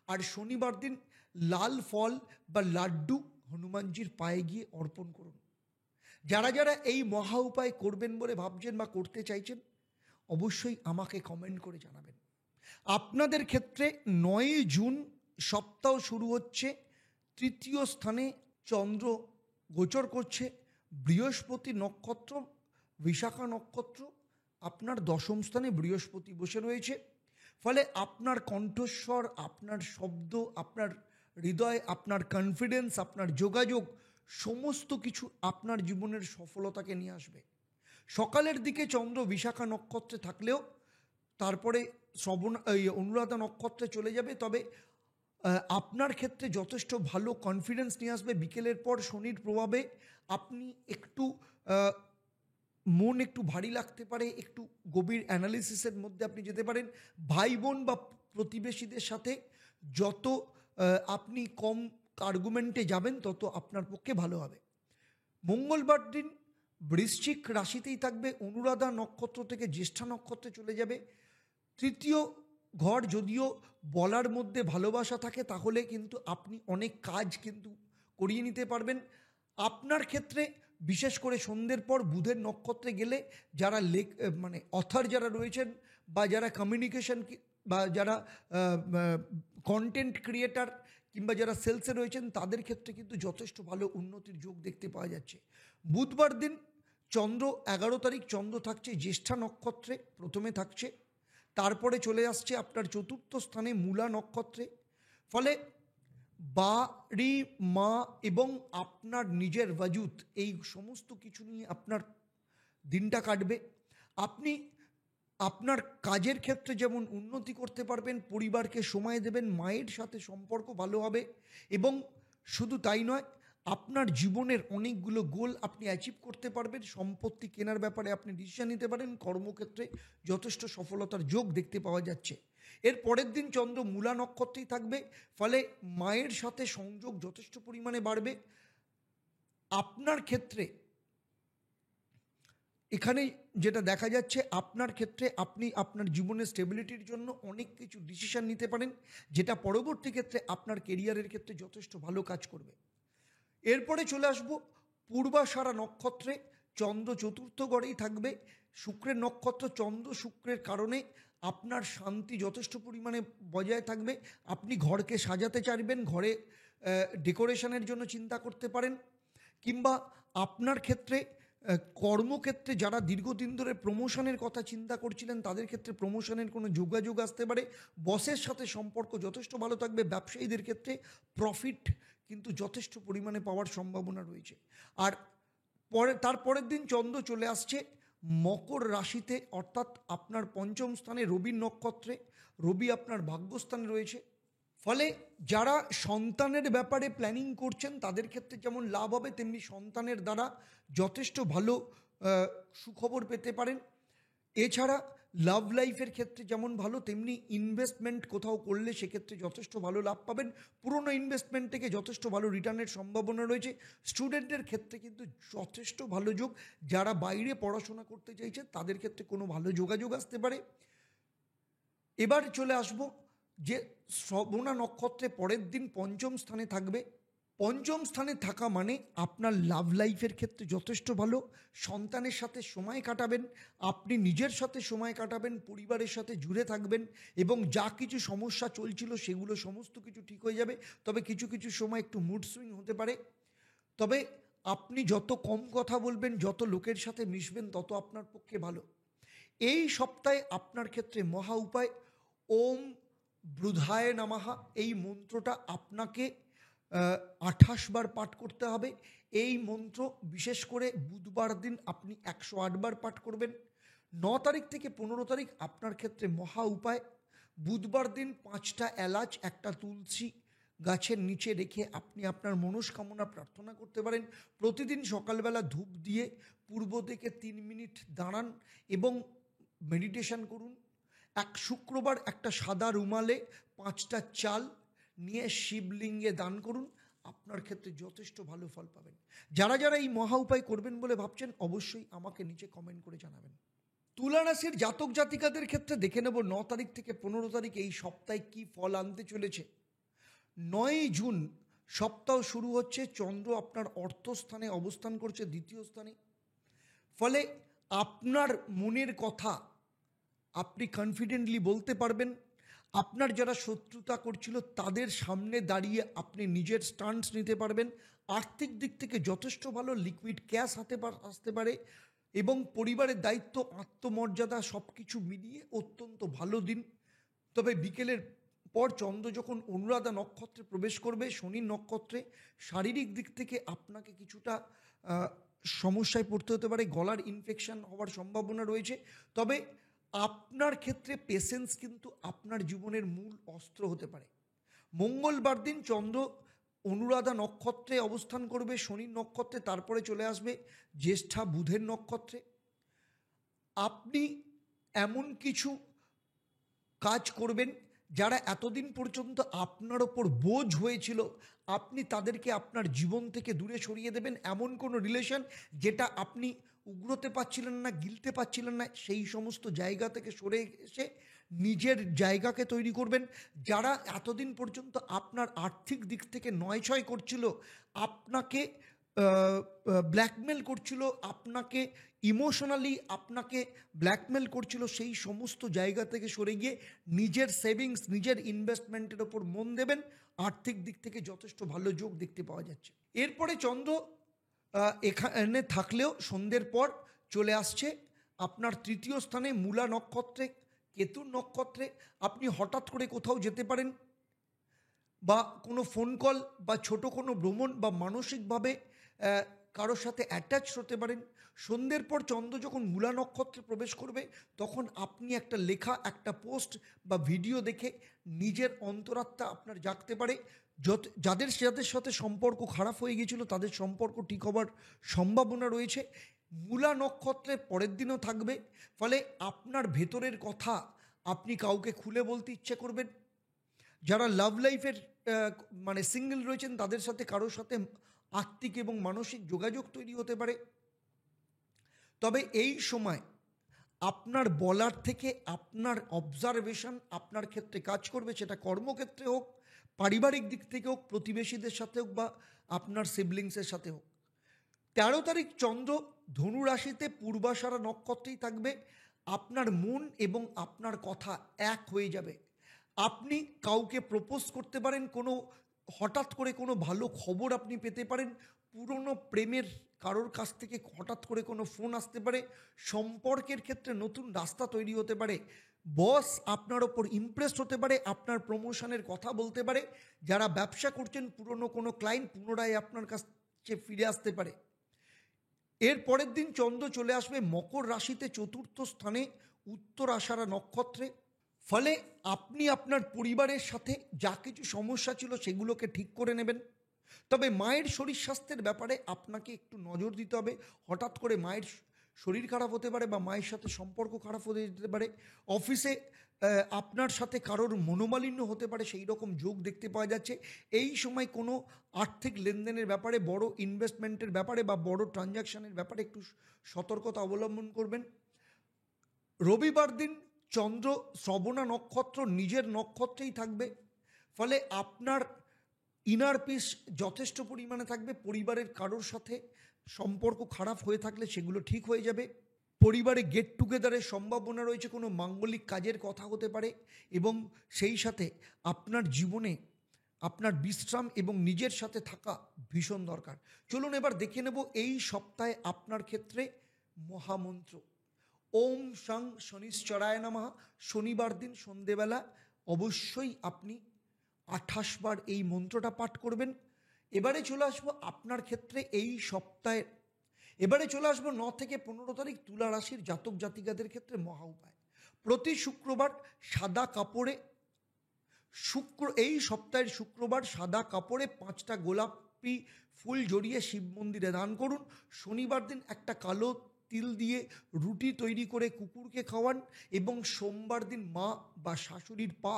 আর শনিবার দিন লাল ফল বা লাড্ডু হনুমানজির পায়ে গিয়ে অর্পণ করুন। যারা যারা এই মহা উপায় করবেন বলে ভাবছেন বা করতে চাইছেন, অবশ্যই আমাকে কমেন্ট করে জানাবেন। আপনাদের ক্ষেত্রে 9 জুন সপ্তাহ শুরু হচ্ছে, তৃতীয় স্থানে চন্দ্র গোচর করছে, বৃহস্পতি নক্ষত্র বিশাখা নক্ষত্র, আপনার 10ম স্থানে বৃহস্পতি বসে রয়েছে। ফলে আপনার কণ্ঠস্বর, আপনার শব্দ, আপনার হৃদয়, আপনার কনফিডেন্স, আপনার যোগাযোগ সমস্ত কিছু আপনার জীবনের সফলতাকে নিয়ে আসবে। সকালের দিকে চন্দ্র বিশাখা নক্ষত্রে থাকলেও তারপরে অনুরাধা নক্ষত্রে চলে যাবে, তবে আপনার ক্ষেত্রে যথেষ্ট ভালো কনফিডেন্স নিয়ে আসবে। বিকেলের পর শনির প্রভাবে আপনি একটু মন একটু ভারী লাগতে পারে, একটু গভীর অ্যানালিসিসের মধ্যে আপনি যেতে পারেন। ভাই বোন বা প্রতিবেশীদের সাথে যত আপনি কম আর্গুমেন্টে যাবেন তত আপনার পক্ষে ভালো হবে। মঙ্গলবার দিন বৃশ্চিক রাশিতেই থাকবে, অনুরাধা নক্ষত্র থেকে জ্যেষ্ঠা নক্ষত্রে চলে যাবে। তৃতীয় ঘর যদিও বলার মধ্যে ভালোবাসা থাকে, তাহলে কিন্তু আপনি অনেক কাজ কিন্তু করিয়ে নিতে পারবেন। আপনার ক্ষেত্রে বিশেষ করে সন্ধ্যের পর বুধের নক্ষত্রে গেলে যারা অথর যারা রয়েছেন বা যারা কমিউনিকেশন বা যারা কন্টেন্ট ক্রিয়েটার কিংবা যারা সেলসে রয়েছেন তাদের ক্ষেত্রে কিন্তু যথেষ্ট ভালো উন্নতির যোগ দেখতে পাওয়া যাচ্ছে। বুধবার দিন চন্দ্র 11 তারিখ চন্দ্র থাকছে জ্যেষ্ঠা নক্ষত্রে, প্রথমে থাকছে, তারপরে চলে আসছে আপনার 4র্থ স্থানে মূলা নক্ষত্রে। ফলে বাড়ি, মা এবং আপনার নিজের ওয়াজুদ এই সমস্ত কিছু নিয়ে আপনার দিনটা কাটবে। আপনি আপনার কাজের ক্ষেত্রে যেমন উন্নতি করতে পারবেন, পরিবারকে সময় দেবেন, মায়ের সাথে সম্পর্ক ভালো হবে এবং শুধু তাই নয়, আপনার জীবনের অনেকগুলো গোল আপনি অ্যাচিভ করতে পারবেন। সম্পত্তি কেনার ব্যাপারে আপনি ডিসিশন নিতে পারেন। কর্মক্ষেত্রে যথেষ্ট সফলতার যোগ দেখতে পাওয়া যাচ্ছে। এর পরের দিন চন্দ্র মূলা নক্ষত্রেই থাকবে, ফলে মায়ের সাথে সংযোগ যথেষ্ট পরিমাণে বাড়বে। আপনার ক্ষেত্রে এখানে যেটা দেখা যাচ্ছে, আপনার ক্ষেত্রে আপনি আপনার জীবনের স্টেবিলিটির জন্য অনেক কিছু ডিসিশন নিতে পারেন, যেটা পরবর্তী ক্ষেত্রে আপনার কেরিয়ারের ক্ষেত্রে যথেষ্ট ভালো কাজ করবে। এরপরে চলে আসবো পূর্বাষাঢ়া নক্ষত্রে, চন্দ্র 4র্থ ঘরেই থাকবে, শুক্রের নক্ষত্র, চন্দ্র শুক্রের কারণে আপনার শান্তি যথেষ্ট পরিমাণে বজায় থাকবে। আপনি ঘরকে সাজাতে চাইবেন, ঘরে ডেকোরেশনের জন্য চিন্তা করতে পারেন, কিংবা আপনার ক্ষেত্রে কর্মক্ষেত্রে যারা দীর্ঘদিন ধরে প্রমোশনের কথা চিন্তা করছিলেন তাদের ক্ষেত্রে প্রমোশনের কোনো যোগাযোগ আসতে পারে। বসের সাথে সম্পর্ক যথেষ্ট ভালো থাকবে। ব্যবসায়ীদের ক্ষেত্রে প্রফিট কিন্তু যথেষ্ট পরিমাণে পাওয়ার সম্ভাবনা রয়েছে। আর তারপরের দিন চন্দ্র চলে আসছে মকর রাশিতে, অর্থাৎ আপনার 5ম স্থানে রবির নক্ষত্রে। রবি আপনার ভাগ্যস্থানে রয়েছে, ফলে যারা সন্তানের ব্যাপারে প্ল্যানিং করছেন তাদের ক্ষেত্রে যেমন লাভ হবে, তেমনি সন্তানের দ্বারা যথেষ্ট ভালো সুখবর পেতে পারেন। এছাড়া লাভ লাইফের ক্ষেত্রে যেমন ভালো, তেমনি ইনভেস্টমেন্ট কোথাও করলে সেক্ষেত্রে যথেষ্ট ভালো লাভ পাবেন। পুরনো ইনভেস্টমেন্ট থেকে যথেষ্ট ভালো রিটার্নের সম্ভাবনা রয়েছে। স্টুডেন্টের ক্ষেত্রে কিন্তু যথেষ্ট ভালো যোগ। যারা বাইরে পড়াশোনা করতে চাইছে তাদের ক্ষেত্রে কোনো ভালো যোগাযোগ আসতে পারে। এবার চলে আসবো যে শ্রবণা নক্ষত্রে পরের দিন 5ম স্থানে থাকবে। 5ম স্থানে থাকা মানে আপনার লাভ লাইফের ক্ষেত্রে যথেষ্ট ভালো। সন্তানের সাথে সময় কাটাবেন, আপনি নিজের সাথে সময় কাটাবেন, পরিবারের সাথে জুড়ে থাকবেন এবং যা কিছু সমস্যা চলছিল সেগুলো সমস্ত কিছু ঠিক হয়ে যাবে। তবে কিছু কিছু সময় একটু মুড সুইং হতে পারে। তবে আপনি যত কম কথা বলবেন, যত লোকের সাথে মিশবেন, তত আপনার পক্ষে ভালো। এই সপ্তাহে আপনার ক্ষেত্রে মহা উপায় ওম বুধায় নমঃ, এই মন্ত্রটা আপনাকে 28 বার পাঠ করতে হবে। এই মন্ত্র বিশেষ করে বুধবার দিন আপনি 108 বার পাঠ করবেন। 9 তারিখ থেকে 15 তারিখ আপনার ক্ষেত্রে মহা উপায় বুধবার দিন 5টা এলাচ, 1টা তুলসী গাছের নিচে রেখে আপনি আপনার মনস্কামনা প্রার্থনা করতে পারেন। প্রতিদিন সকালবেলা ধূপ দিয়ে পূর্ব দিকে 3 মিনিট দাঁড়ান এবং মেডিটেশন করুন। শুক্রবার একটা সাদা রুমালে 5টা চাল নিয়ে শিবলিঙ্গে দান করুন। আপনার ক্ষেত্রে যথেষ্ট ভালো ফল পাবেন। যারা যারা এই মহা উপায় করবেন বলে ভাবছেন, অবশ্যই আমাকে নিচে কমেন্ট করে জানাবেন। তুলা রাশির জাতক জাতিকাদের ক্ষেত্রে দেখে নেব 9 তারিখ থেকে 15 তারিখ এই সপ্তাহে কি ফল আনতে চলেছে। 9 জুন সপ্তাহ শুরু হচ্ছে। চন্দ্র আপনার অর্থস্থানে অবস্থান করছে, 2য় স্থানে। ফলে আপনার মনের কথা আপনি কনফিডেন্টলি বলতে পারবেন। আপনার যারা শত্রুতা করছিল তাদের সামনে দাঁড়িয়ে আপনি নিজের স্ট্যান্স নিতে পারবেন। আর্থিক দিক থেকে যথেষ্ট ভালো, লিকুইড ক্যাশ হাতে আসতে পারে এবং পরিবারের দায়িত্ব, আত্মমর্যাদা সব কিছু মিলিয়ে অত্যন্ত ভালো দিন। তবে বিকেলের পর চন্দ্র যখন অনুরাধা নক্ষত্রে প্রবেশ করবে, শনির নক্ষত্রে, শারীরিক দিক থেকে আপনাকে কিছুটা সমস্যায় পড়তে হতে পারে। গলার ইনফেকশন হওয়ার সম্ভাবনা রয়েছে। তবে আপনার ক্ষেত্রে পেশেন্স কিন্তু আপনার জীবনের মূল অস্ত্র হতে পারে। মঙ্গলবার দিন চন্দ্র অনুরাধা নক্ষত্রে অবস্থান করবে, শনির নক্ষত্রে, তারপরে চলে আসবে জ্যেষ্ঠা বুধের নক্ষত্রে। আপনি এমন কিছু কাজ করবেন যারা এতদিন পর্যন্ত আপনার ওপর বোঝ হয়েছিল, আপনি তাদেরকে আপনার জীবন থেকে দূরে সরিয়ে দেবেন। এমন কোনো রিলেশন যেটা আপনি উগড়োতে পারছিলেন না, গিলতে পারছিলেন না, সেই সমস্ত জায়গা থেকে সরে এসে নিজের জায়গাকে তৈরি করবেন। যারা এতদিন পর্যন্ত আপনার আর্থিক দিক থেকে নয়ছয় করছিল, আপনাকে ব্ল্যাকমেল করছিল, আপনাকে ইমোশনালি আপনাকে ব্ল্যাকমেল করছিল, সেই সমস্ত জায়গা থেকে সরে গিয়ে নিজের সেভিংস, নিজের ইনভেস্টমেন্টের ওপর মন দেবেন। আর্থিক দিক থেকে যথেষ্ট ভালো যোগ দেখতে পাওয়া যাচ্ছে। এরপরে চন্দ্র এখানে থাকলেও সন্ধ্যের পর চলে আসছে আপনার 3য় স্থানে মূলা নক্ষত্রে, কেতুর নক্ষত্রে। আপনি হঠাৎ করে কোথাও যেতে পারেন বা কোনো ফোন কল বা ছোট কোনো ভ্রমণ বা মানসিকভাবে কারোর সাথে অ্যাটাচ হতে পারেন। সন্ধ্যের পর চন্দ্র যখন মূলা নক্ষত্রে প্রবেশ করবে, তখন আপনি একটা লেখা, একটা পোস্ট বা ভিডিও দেখে নিজের অন্তরাত্মা আপনার জাগতে পারে। যাদের সাথে সম্পর্ক খারাপ হয়ে গিয়েছিল তাদের সম্পর্ক ঠিক হবার সম্ভাবনা রয়েছে। মূলা নক্ষত্রের পরের দিনও থাকবে। ফলে আপনার ভেতরের কথা আপনি কাউকে খুলে বলতে ইচ্ছে করবেন। যারা লাভ লাইফের মানে সিঙ্গেল রয়েছেন তাদের সাথে কারোর সাথে আত্মিক এবং মানসিক যোগাযোগ তৈরি হতে পারে। তবে এই সময় আপনার বলার থেকে আপনার অবজারভেশন আপনার ক্ষেত্রে কাজ করবে, সেটা কর্মক্ষেত্রে হোক, পারিবারিক দিক থেকে হোক, প্রতিবেশীদের সাথে হোক বা আপনার সিবলিংসের সাথে হোক। 13 তারিখ চন্দ্র ধনু রাশিতে পূর্বাষাঢ়া নক্ষত্রেই থাকবে। আপনার মন এবং আপনার কথা এক হয়ে যাবে। আপনি কাউকে প্রপোজ করতে পারেন, কোনো হঠাৎ করে কোনো ভালো খবর আপনি পেতে পারেন, পুরনো প্রেমের কারোর কাছ থেকে হঠাৎ করে কোনো ফোন আসতে পারে, সম্পর্কের ক্ষেত্রে নতুন রাস্তা তৈরি হতে পারে, বস আপনার ওপর ইমপ্রেসড হতে পারে, আপনার প্রমোশনের কথা বলতে পারে। যারা ব্যবসা করছেন, পুরনো কোনো ক্লায়েন্ট পুনরায় আপনার কাছে ফিরে আসতে পারে। এর পরের দিন চন্দ্র চলে আসবে মকর রাশিতে 4র্থ স্থানে উত্তরাষাঢ়া নক্ষত্রে। ফলে আপনি আপনার পরিবারের সাথে যা কিছু সমস্যা ছিল সেগুলোকে ঠিক করে নেবেন। তবে মায়ের শরীর স্বাস্থ্যের ব্যাপারে আপনাকে একটু নজর দিতে হবে। হঠাৎ করে মায়ের শরীর খারাপ হতে পারে বা মায়ের সাথে সম্পর্ক খারাপ হতে যেতে পারে। অফিসে আপনার সাথে কারোর মনোমালিন্য হতে পারে, সেই রকম যোগ দেখতে পাওয়া যাচ্ছে। এই সময় কোনো আর্থিক লেনদেনের ব্যাপারে, বড় ইনভেস্টমেন্টের ব্যাপারে বা বড় ট্রানজ্যাকশনের ব্যাপারে একটু সতর্কতা অবলম্বন করবেন। রবিবার দিন চন্দ্র শ্রবণা নক্ষত্র নিজের নক্ষত্রেই থাকবে। ফলে আপনার ইনার পিস যথেষ্ট পরিমাণে থাকবে। পরিবারের কারোর সাথে সম্পর্ক খারাপ হয়ে থাকলে সেগুলো ঠিক হয়ে যাবে। পরিবারে গেট টুগেদারের সম্ভাবনা রয়েছে, কোনো মাঙ্গলিক কাজের কথা হতে পারে এবং সেই সাথে আপনার জীবনে আপনার বিশ্রাম এবং নিজের সাথে থাকা ভীষণ দরকার। চলুন এবার দেখে নেব এই সপ্তাহে আপনার ক্ষেত্রে মহামন্ত্র। ওম শং শনিশ্চরায় নমঃ। শনিবার দিন সন্ধেবেলা অবশ্যই আপনি 28 বার এই মন্ত্রটা পাঠ করবেন। এবারে চলে আসবো আপনার ক্ষেত্রে এই সপ্তাহে, এবারে চলে আসবো 9 থেকে 15 তারিখ তুলা রাশির জাতক জাতিকাদের ক্ষেত্রে মহা উপায়। প্রতি শুক্রবার সাদা কাপড়ে এই সপ্তাহের শুক্রবার সাদা কাপড়ে 5টা গোলাপি ফুল জড়িয়ে শিব মন্দিরে দান করুন। শনিবার দিন একটা কালো তিল দিয়ে রুটি তৈরি করে কুকুরকে খাওয়ান এবং সোমবার দিন মা বা শাশুড়ির পা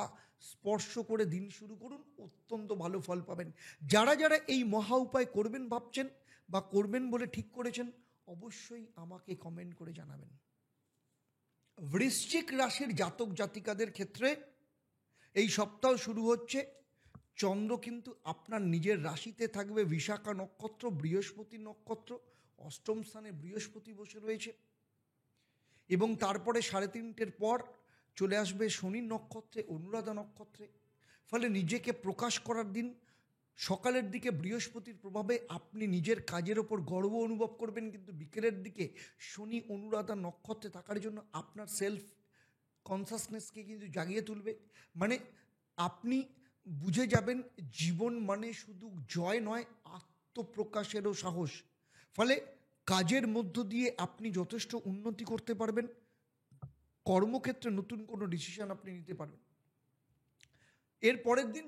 স্পর্শ করে দিন শুরু করুন, অত্যন্ত ভালো ফল পাবেন। যারা যারা এই মহা উপায় করবেন ভাবছেন বা করবেন বলে ঠিক করেছেন, অবশ্যই আমাকে কমেন্ট করে জানাবেন। বৃশ্চিক রাশির জাতক জাতিকাদের ক্ষেত্রে এই সপ্তাহ শুরু হচ্ছে, চন্দ্র কিন্তু আপনার নিজের রাশিতে থাকবে, বিশাখা নক্ষত্র, বৃহস্পতি নক্ষত্র, অষ্টম স্থানে বৃহস্পতি বসে রয়েছে এবং তারপরে 3:30 পর চলে আসবে শনির নক্ষত্রে, অনুরাধা নক্ষত্রে। ফলে নিজেকে প্রকাশ করার দিন। সকালের দিকে বৃহস্পতির প্রভাবে আপনি নিজের কাজের ওপর গর্ব অনুভব করবেন, কিন্তু বিকেলের দিকে শনি অনুরাধা নক্ষত্রে থাকার জন্য আপনার সেলফ কনসাসনেসকে কিন্তু জাগিয়ে তুলবে। মানে আপনি বুঝে যাবেন জীবন মানে শুধু জয় নয়, আত্মপ্রকাশেরও সাহস। ফলে কাজের মধ্য দিয়ে আপনি যথেষ্ট উন্নতি করতে পারবেন, কর্মক্ষেত্রে নতুন কোনো ডিসিশন আপনি নিতে পারবেন। এর পরের দিন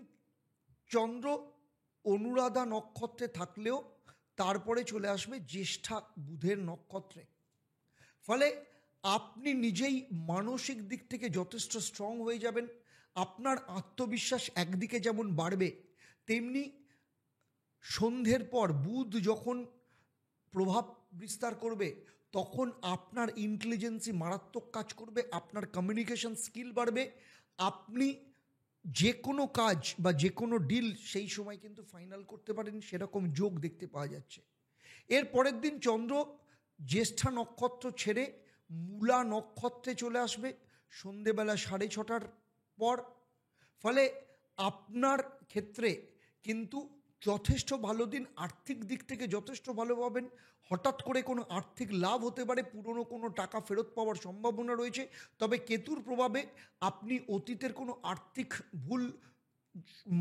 চন্দ্র অনুরাধা নক্ষত্রে থাকলেও তারপরে চলে আসবে জ্যেষ্ঠা বুধের নক্ষত্রে। ফলে আপনি নিজেই মানসিক দিক থেকে যথেষ্ট স্ট্রং হয়ে যাবেন। আপনার আত্মবিশ্বাস একদিকে যেমন বাড়বে, তেমনি সন্ধ্যের পর বুধ যখন প্রভাব বিস্তার করবে তখন আপনার ইন্টেলিজেন্সি মারাত্মক কাজ করবে, আপনার কমিউনিকেশন স্কিল বাড়বে, আপনি যে কোনো কাজ বা যে কোনো ডিল সেই সময় কিন্তু ফাইনাল করতে পারেন, সেরকম যোগ দেখতে পাওয়া যাচ্ছে। এর পরের দিন চন্দ্র জ্যেষ্ঠা নক্ষত্র ছেড়ে মূলা নক্ষত্রে চলে আসবে সন্ধেবেলা 6:30 পর। ফলে আপনার ক্ষেত্রে কিন্তু যথেষ্ট ভালো দিন, আর্থিক দিক থেকে যথেষ্ট ভালো পাবেন। হঠাৎ করে কোনো আর্থিক লাভ হতে পারে, পুরনো কোনো টাকা ফেরত পাওয়ার সম্ভাবনা রয়েছে। তবে কেতুর প্রভাবে আপনি অতীতের কোনো আর্থিক ভুল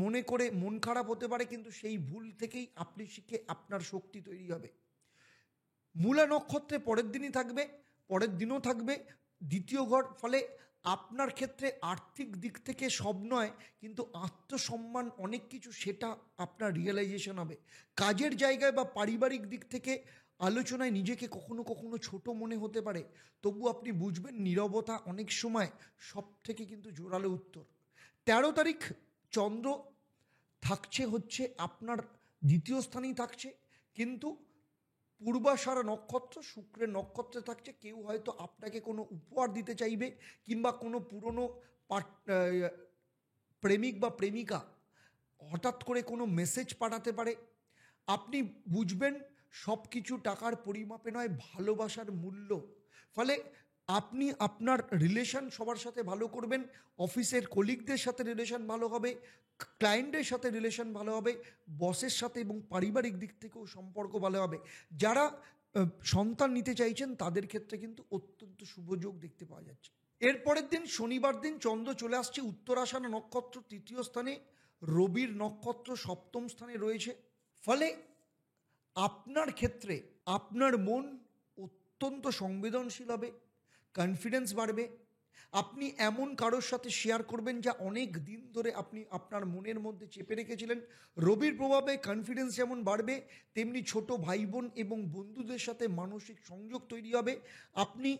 মনে করে মন খারাপ হতে পারে, কিন্তু সেই ভুল থেকেই আপনি শিখে আপনার শক্তি তৈরি হবে। মূলা নক্ষত্রে পরের দিনই থাকবে, পরের দিনও থাকবে দ্বিতীয় ঘর। ফলে আপনার ক্ষেত্রে আর্থিক দিক থেকে সব নয়, কিন্তু আত্মসম্মান অনেক কিছু, সেটা আপনার রিয়েলাইজেশন হবে। কাজের জায়গায় বা পারিবারিক দিক থেকে আলোচনায় নিজেকে কখনো কখনো ছোট মনে হতে পারে, তবু আপনি বুঝবেন নীরবতা অনেক সময় সব থেকে কিন্তু জোরালো উত্তর। 13 তারিখ চন্দ্র থাকছে হচ্ছে আপনার দ্বিতীয় স্থানেই থাকছে, কিন্তু পূর্বাষাঢ়া নক্ষত্র শুক্রের নক্ষত্রে থাকছে। কেউ হয়তো আপনাকে কোনো উপহার দিতে চাইবে, কিংবা কোনো পুরনো প্রেমিক বা প্রেমিকা হঠাৎ করে কোনো মেসেজ পাঠাতে পারে। আপনি বুঝবেন সব কিছু টাকার পরিমাপে নয়, ভালোবাসার মূল্য। ফলে আপনি আপনার রিলেশন সবার সাথে ভালো করবেন, অফিসের কলিগদের সাথে রিলেশন ভালো হবে, ক্লায়েন্টের সাথে রিলেশন ভালো হবে, বসের সাথে এবং পারিবারিক দিক থেকেও সম্পর্ক ভালো হবে। যারা সন্তান নিতে চাইছেন তাদের ক্ষেত্রে কিন্তু অত্যন্ত শুভযোগ দেখতে পাওয়া যাচ্ছে। এরপরের দিন শনিবার দিন চন্দ্র চলে আসছে উত্তরাষাঢ়া নক্ষত্র তৃতীয় স্থানে, রবির নক্ষত্র সপ্তম স্থানে রয়েছে। ফলে আপনার ক্ষেত্রে আপনার মন অত্যন্ত সংবেদনশীল হবে, কনফিডেন্স বাড়বে। আপনি এমন কারোর সাথে শেয়ার করবেন যা অনেক দিন ধরে আপনি আপনার মনের মধ্যে চেপে রেখেছিলেন। রবির প্রভাবে কনফিডেন্স যেমন বাড়বে, তেমনি ছোট ভাই বোন এবং বন্ধুদের সাথে মানসিক সংযোগ তৈরি হবে। আপনি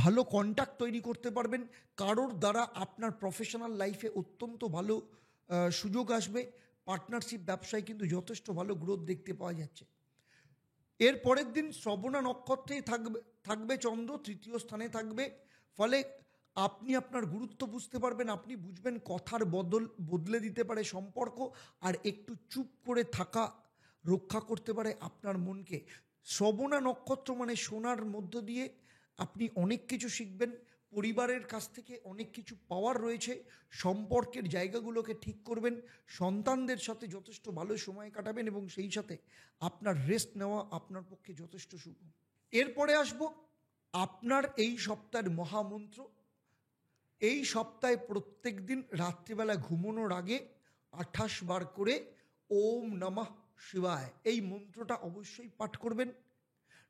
ভালো কন্ট্যাক্ট তৈরি করতে পারবেন, কারোর দ্বারা আপনার প্রফেশনাল লাইফে অত্যন্ত ভালো সুযোগ আসবে। পার্টনারশিপ ব্যবসায় কিন্তু যথেষ্ট ভালো গ্রোথ দেখতে পাওয়া যাচ্ছে। এর পরের দিন শ্রবণা নক্ষত্রেই থাকবে চন্দ্র, তৃতীয় স্থানে থাকবে। ফলে আপনি আপনার গুরুত্ব বুঝতে পারবেন, আপনি বুঝবেন কথার বদলে দিতে পারে সম্পর্ক, আর একটু চুপ করে থাকা রক্ষা করতে পারে আপনার মনকে। শ্রবণা নক্ষত্র মানে শোনার মধ্য দিয়ে আপনি অনেক কিছু শিখবেন, পরিবারের কাছ থেকে অনেক কিছু পাওয়ার রয়েছে, সম্পর্কের জায়গাগুলোকে ঠিক করবেন, সন্তানদের সাথে যথেষ্ট ভালো সময় কাটাবেন এবং সেই সাথে আপনার রেস্ট নেওয়া আপনার পক্ষে যথেষ্ট শুভ। এরপরে আসব আপনার এই সপ্তাহের মহামন্ত্র। এই সপ্তাহে প্রত্যেক দিন রাত্রিবেলা ঘুমানোর আগে 28 বার করে ওম নমঃ শিবায় এই মন্ত্রটা অবশ্যই পাঠ করবেন।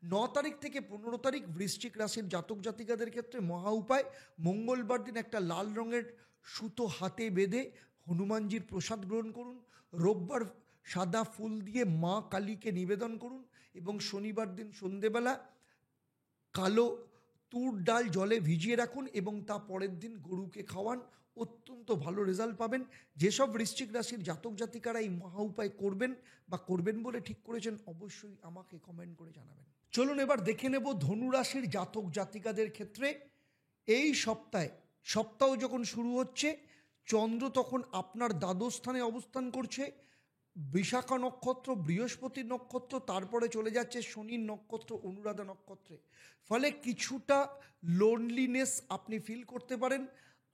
9 তারিখ থেকে 15 তারিখ বৃশ্চিক রাশির জাতক জাতিকাদের ক্ষেত্রে মহা উপায়, মঙ্গলবার দিন একটা লাল রঙের সুতো হাতে বেঁধে হনুমানজির প্রসাদ গ্রহণ করুন। রোববার সাদা ফুল দিয়ে মা কালীকে নিবেদন করুন এবং শনিবার দিন সন্ধেবেলা কালো তুর ডাল জলে ভিজিয়ে রাখুন এবং তা পরের দিন গরুকে খাওয়ান। অত্যন্ত ভালো রেজাল্ট পাবেন। যেসব বৃশ্চিক রাশির জাতক জাতিকারা এই মহা উপায় করবেন বা করবেন বলে ঠিক করেছেন, অবশ্যই আমাকে কমেন্ট করে জানাবেন। চলুন এবার দেখে নেব ধনু রাশির জাতক জাতিকাদের ক্ষেত্রে এই সপ্তাহ যখন শুরু হচ্ছে, চন্দ্র তখন আপনার দ্বাদশ স্থানে অবস্থান করছে। বিশাখা নক্ষত্র, বৃহস্পতির নক্ষত্র, তারপরে চলে যাচ্ছে শনির নক্ষত্র অনুরাধা নক্ষত্রে। ফলে কিছুটা লোনলিনেস আপনি ফিল করতে পারেন।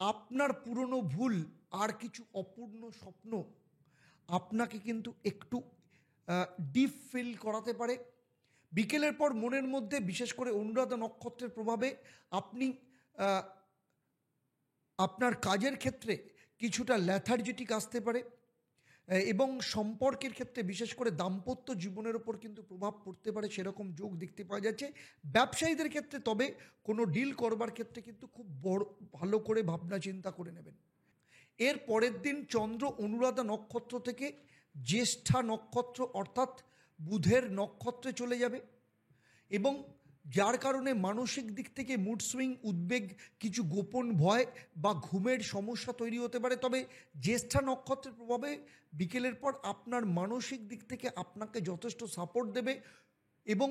আপনার পুরনো ভুল আর কিছু অপূর্ণ স্বপ্ন আপনাকে কিন্তু একটু ডিপ ফিল করাতে পারে। বিকেলের পর মনের মধ্যে, বিশেষ করে অনুরাধা নক্ষত্রের প্রভাবে, আপনি আপনার কাজের ক্ষেত্রে কিছুটা ল্যাথার্জিটিক আসতে পারে এবং সম্পর্কের ক্ষেত্রে, বিশেষ করে দাম্পত্য জীবনের ওপর কিন্তু প্রভাব পড়তে পারে, সেরকম যোগ দেখতে পাওয়া যাচ্ছে। ব্যবসায়ীদের ক্ষেত্রে তবে কোনো ডিল করবার ক্ষেত্রে কিন্তু খুব ভালো করে ভাবনা চিন্তা করে নেবেন। এর পরের দিন চন্দ্র অনুরাধা নক্ষত্র থেকে জ্যেষ্ঠা নক্ষত্র অর্থাৎ বুধের নক্ষত্রে চলে যাবে এবং যার কারণে মানসিক দিক থেকে মুড সুইং, উদ্বেগ, কিছু গোপন ভয় বা ঘুমের সমস্যা তৈরি হতে পারে। তবে জ্যেষ্ঠা নক্ষত্রের প্রভাবে বিকেলের পর আপনার মানসিক দিক থেকে আপনাকে যথেষ্ট সাপোর্ট দেবে এবং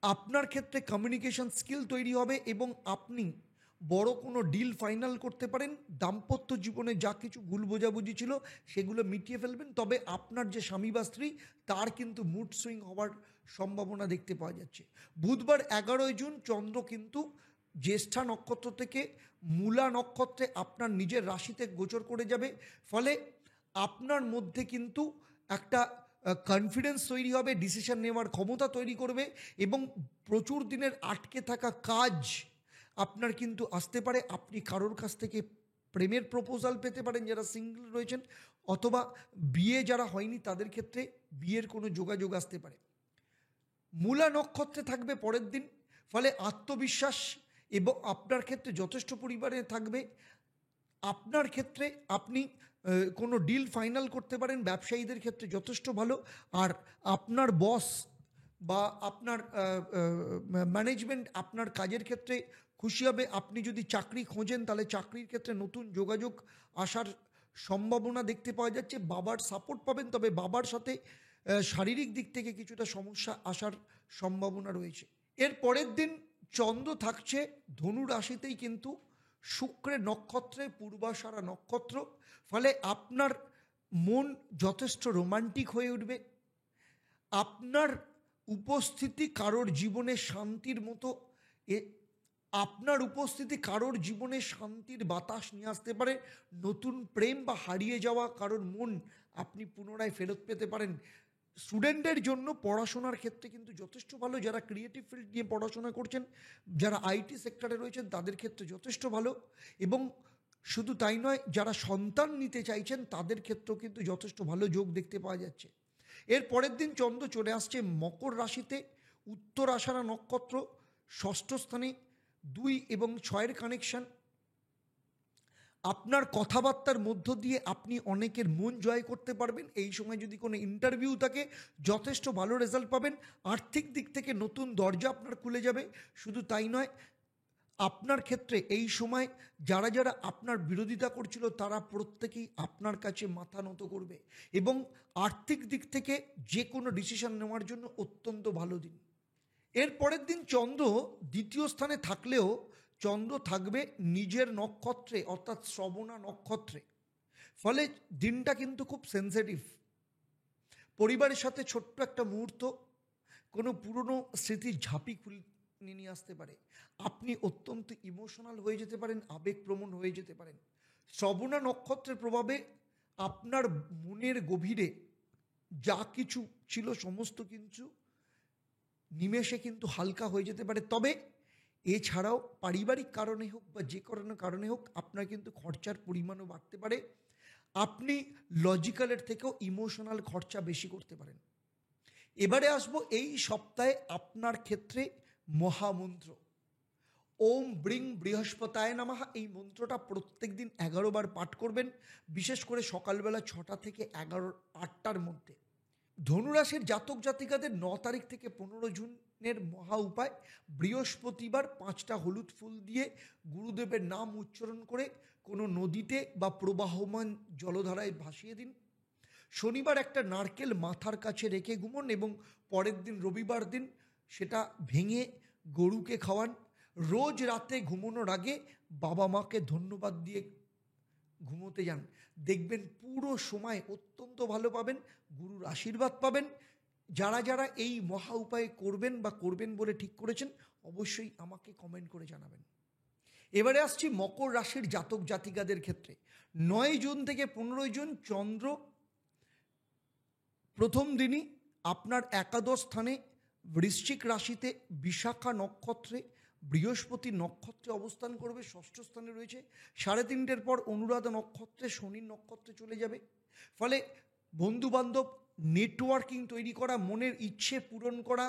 আপনার ক্ষেত্রে কমিউনিকেশন স্কিল তৈরি হবে এবং আপনি বড় কোনো ডিল ফাইনাল করতে পারেন। দাম্পত্য জীবনে যা কিছু ভুল বোঝাবুঝি ছিল সেগুলো মিটিয়ে ফেলবেন। তবে আপনার যে স্বামী বা স্ত্রী, তার কিন্তু মুড সুইং হওয়ার সম্ভাবনা দেখতে পাওয়া যাচ্ছে। বুধবার 11 জুন চন্দ্র কিন্তু জ্যেষ্ঠা নক্ষত্র থেকে মূলা নক্ষত্রে আপনার নিজের রাশিতে গোচর করে যাবে। ফলে আপনার মধ্যে কিন্তু একটা কনফিডেন্স তৈরি হবে, ডিসিশন নেওয়ার ক্ষমতা তৈরি করবে এবং প্রচুর দিনের আটকে থাকা কাজ আপনার কিন্তু আসতে পারে। আপনি কারোর কাছ থেকে প্রেমের প্রপোজাল পেতে পারেন যারা সিঙ্গেল রয়েছেন, অথবা বিয়ে যারা হয়নি তাদের ক্ষেত্রে বিয়ের কোনো যোগাযোগ আসতে পারে। মূলা নক্ষত্রে থাকবে পরের দিন, ফলে আত্মবিশ্বাস এবং আপনার ক্ষেত্রে যথেষ্ট পরিমাণে থাকবে। আপনার ক্ষেত্রে আপনি কোনো ডিল ফাইনাল করতে পারেন, ব্যবসায়ীদের ক্ষেত্রে যথেষ্ট ভালো। আর আপনার বস বা আপনার ম্যানেজমেন্ট আপনার কাজের ক্ষেত্রে খুশি হবে। আপনি যদি চাকরি খোঁজেন তাহলে চাকরির ক্ষেত্রে নতুন যোগাযোগ আসার সম্ভাবনা দেখতে পাওয়া যাচ্ছে। বাবার সাপোর্ট পাবেন, তবে বাবার সাথে শারীরিক দিক থেকে কিছুটা সমস্যা আসার সম্ভাবনা রয়েছে। এর পরের দিন চন্দ্র থাকছে ধনু রাশিতেই, কিন্তু শুক্রের নক্ষত্রে পূর্বাষাঢ়া নক্ষত্র। ফলে আপনার মন যথেষ্ট রোমান্টিক হয়ে উঠবে। আপনার উপস্থিতি কারোর জীবনে শান্তির মতো আপনার উপস্থিতি কারোর জীবনে শান্তির বাতাস নিয়ে আসতে পারে। নতুন প্রেম বা হারিয়ে যাওয়া কারোর মন আপনি পুনরায় ফেরত পেতে পারেন। স্টুডেন্টদের জন্য পড়াশোনার ক্ষেত্রে কিন্তু যথেষ্ট ভালো। যারা ক্রিয়েটিভ ফিল্ড নিয়ে পড়াশোনা করছেন, যারা আইটি সেক্টরে রয়েছেন, তাদের ক্ষেত্রে যথেষ্ট ভালো। এবং শুধু তাই নয়, যারা সন্তান নিতে চাইছেন তাদের ক্ষেত্রেও কিন্তু যথেষ্ট ভালো যোগ দেখতে পাওয়া যাচ্ছে। এর পরের দিন চন্দ্র চলে আসছে মকর রাশিতে, উত্তর আষাঢ়া নক্ষত্র, ষষ্ঠ স্থানে 2 এবং 6-এর কানেকশন। আপনার কথাবার্তার মধ্য দিয়ে আপনি অনেকের মন জয় করতে পারবেন। এই সময় যদি কোনো ইন্টারভিউ থাকে যথেষ্ট ভালো রেজাল্ট পাবেন। আর্থিক দিক থেকে নতুন দরজা আপনার খুলে যাবে। শুধু তাই নয়, আপনার ক্ষেত্রে এই সময় যারা যারা আপনার বিরোধিতা করছিল তারা প্রত্যেকেই আপনার কাছে মাথা নত করবে এবং আর্থিক দিক থেকে যে কোনো ডিসিশন নেওয়ার জন্য অত্যন্ত ভালো দিন। এর পরের দিন চন্দ্র দ্বিতীয় স্থানে থাকলেও চন্দ্র থাকবে নিজের নক্ষত্রে অর্থাৎ শ্রবণা নক্ষত্রে। ফলে দিনটা কিন্তু খুব সেন্সিটিভ। পরিবারের সাথে ছোট্ট একটা মুহূর্ত, কোনো পুরনো স্মৃতির ঝাঁপি খুলে নিয়ে আসতে পারে। আপনি অত্যন্ত ইমোশনাল হয়ে যেতে পারেন, আবেগপ্রবণ হয়ে যেতে পারেন। শ্রবণা নক্ষত্রের প্রভাবে আপনার মনের গভীরে যা কিছু ছিল সমস্ত কিছু নিমেষে কিন্তু হালকা হয়ে যেতে পারে। তবে এছাড়াও পারিবারিক কারণে হোক বা যে কোনো কারণে হোক আপনার কিন্তু খরচার পরিমাণও বাড়তে পারে। আপনি লজিক্যালের থেকেও ইমোশনাল খরচা বেশি করতে পারেন। এবারে আসবো এই সপ্তাহে আপনার ক্ষেত্রে মহামন্ত্র ওম ব্রিং বৃহস্পতায় নমঃ এই মন্ত্রটা প্রত্যেক দিন 11 বার পাঠ করবেন, বিশেষ করে সকালবেলা 6টা থেকে 8টার মধ্যে। ধনুরাশির জাতক জাতিকাদের 9 তারিখ থেকে 15 জুনের মহা উপায়, বৃহস্পতিবার 5টা হলুদ ফুল দিয়ে গুরুদেবের নাম উচ্চারণ করে কোনো নদীতে বা প্রবাহমান জলধারায় ভাসিয়ে দিন। শনিবার একটা নারকেল মাথার কাছে রেখে ঘুমন এবং পরের দিন রবিবার দিন সেটা ভেঙে গরুকে খাওয়ান। রোজ রাতে ঘুমানোর আগে বাবা মাকে ধন্যবাদ দিয়ে ঘুমোতে যান, দেখবেন পুরো সময় অত্যন্ত ভালো পাবেন, গুরুর আশীর্বাদ পাবেন। যারা যারা এই মহা উপায় করবেন বা করবেন বলে ঠিক করেছেন অবশ্যই আমাকে কমেন্ট করে জানাবেন। এবারে আসছি মকর রাশির জাতক জাতিকাদের ক্ষেত্রে। 9 জুন থেকে 15 জুন চন্দ্র প্রথম দিনই আপনার একাদশ স্থানে বৃশ্চিক রাশিতে বিশাখা নক্ষত্রে বৃহস্পতি নক্ষত্রে অবস্থান করবে, ষষ্ঠ স্থানে রয়েছে। 3:30 পর অনুরাধা নক্ষত্রে শনির নক্ষত্রে চলে যাবে। ফলে বন্ধুবান্ধব, নেটওয়ার্কিং তৈরি করা, মনের ইচ্ছে পূরণ করা,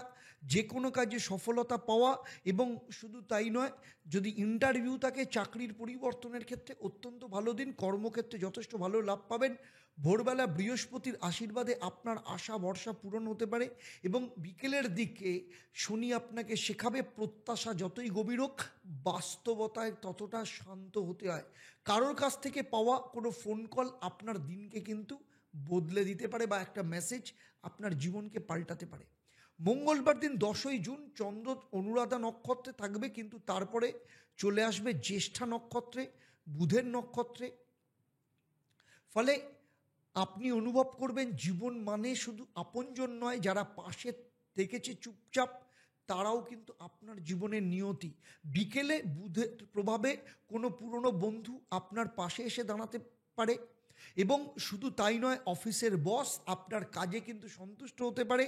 যে কোনো কাজে সফলতা পাওয়া, এবং শুধু তাই নয়, যদি ইন্টারভিউ থাকে চাকরির পরিবর্তনের ক্ষেত্রে অত্যন্ত ভালো দিন, কর্মক্ষেত্রে যথেষ্ট ভালো লাভ পাবেন। ভোরবেলা বৃহস্পতির আশীর্বাদে আপনার আশা ভরসা পূরণ হতে পারে এবং বিকেলের দিকে শনি আপনাকে শেখাবে প্রত্যাশা যতই গভীর হোক বাস্তবতায় ততটা শান্ত হতে হয়। কারোর কাছ থেকে পাওয়া কোনো ফোন কল আপনার দিনকে কিন্তু বদলে দিতে পারে বা একটা মেসেজ আপনার জীবনকে পাল্টাতে পারে। মঙ্গলবার দিন 10ই জুন চন্দ্র অনুরাধা নক্ষত্রে থাকবে, কিন্তু তারপরে চলে আসবে জ্যেষ্ঠা নক্ষত্রে, বুধের নক্ষত্রে। ফলে আপনি অনুভব করবেন জীবন মানে শুধু আপনজন নয়, যারা পাশে থেকেছে চুপচাপ তারাও কিন্তু আপনার জীবনের নিয়তি। বিকেলে বুধের প্রভাবে কোনো পুরনো বন্ধু আপনার পাশে এসে দাঁড়াতে পারে এবং শুধু তাই নয়, অফিসের বস আপনার কাজে কিন্তু সন্তুষ্ট হতে পারে।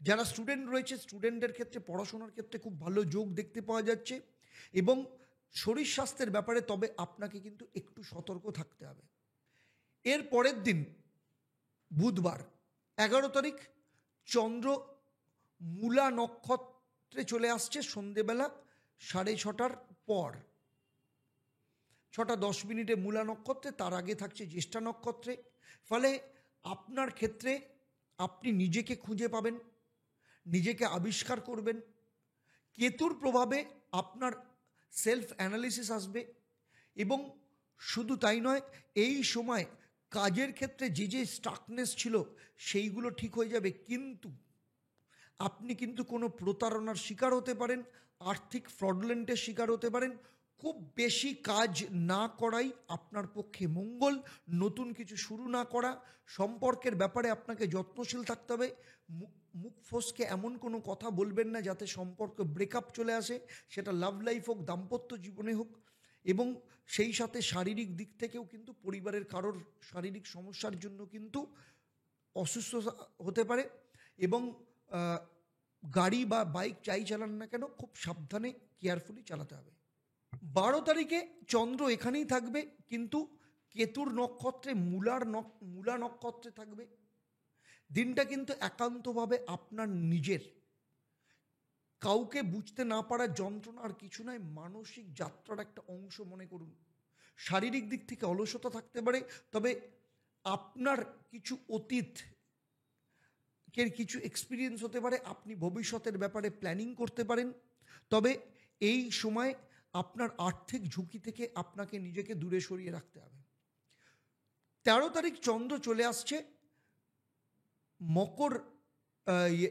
যারা স্টুডেন্ট রয়েছে স্টুডেন্টদের ক্ষেত্রে পড়াশোনার ক্ষেত্রে খুব ভালো যোগ দেখতে পাওয়া যাচ্ছে এবং শরীর স্বাস্থ্যের ব্যাপারে তবে আপনাকে কিন্তু একটু সতর্ক থাকতে হবে। এর পরের দিন বুধবার 11 তারিখ চন্দ্র মূলা নক্ষত্রে চলে আসছে সন্ধেবেলা 6:30টার পর, 6:10 মূলা নক্ষত্রে, তার আগে থাকছে জ্যেষ্ঠা নক্ষত্রে। ফলে আপনার ক্ষেত্রে আপনি নিজেকে খুঁজে পাবেন, নিজেকে আবিষ্কার করবেন। কেতুর প্রভাবে আপনার সেলফ অ্যানালিসিস আসবে এবং শুধু তাই নয়, এই সময় কাজের ক্ষেত্রে যে যে স্টাকনেস ছিল সেইগুলো ঠিক হয়ে যাবে, কিন্তু আপনি কিন্তু কোনো প্রতারণার শিকার হতে পারেন, আর্থিক ফ্রডলেন্টের শিকার হতে পারেন। খুব বেশি কাজ না করাই আপনার পক্ষে মঙ্গল। নতুন কিছু শুরু না করা, সম্পর্কের ব্যাপারে আপনাকে যত্নশীল থাকতে হবে। মুখ ফসকে এমন কোনো কথা বলবেন না যাতে সম্পর্ক ব্রেকআপ চলে আসে, সেটা লাভ লাইফ হোক, দাম্পত্য জীবনে হোক। এবং সেই সাথে শারীরিক দিক থেকেও কিন্তু পরিবারের কারোর শারীরিক সমস্যার জন্য কিন্তু অসুস্থ হতে পারে এবং গাড়ি বা বাইক যাই চালান না কেন খুব সাবধানে কেয়ারফুলি চালাতে হবে। 12 তারিখে চন্দ্র এখানেই থাকবে, কিন্তু কেতুর নক্ষত্রে মূলা নক্ষত্রে থাকবে। দিনটা কিন্তু একান্তভাবে আপনার নিজের, কাউকে বুঝতে না পারার যন্ত্রণা আর কিছু নয়, মানসিক যাত্রার একটা অংশ মনে করুন। শারীরিক দিক থেকে অলসতা থাকতে পারে, তবে আপনার কিছু অতীতের কিছু এক্সপিরিয়েন্স হতে পারে, আপনি ভবিষ্যতের ব্যাপারে প্ল্যানিং করতে পারেন। তবে এই সময় আপনার আর্থিক ঝুঁকি থেকে আপনাকে নিজেকে দূরে সরিয়ে রাখতে হবে। 13 তারিখ চন্দ্র চলে আসছে মকর,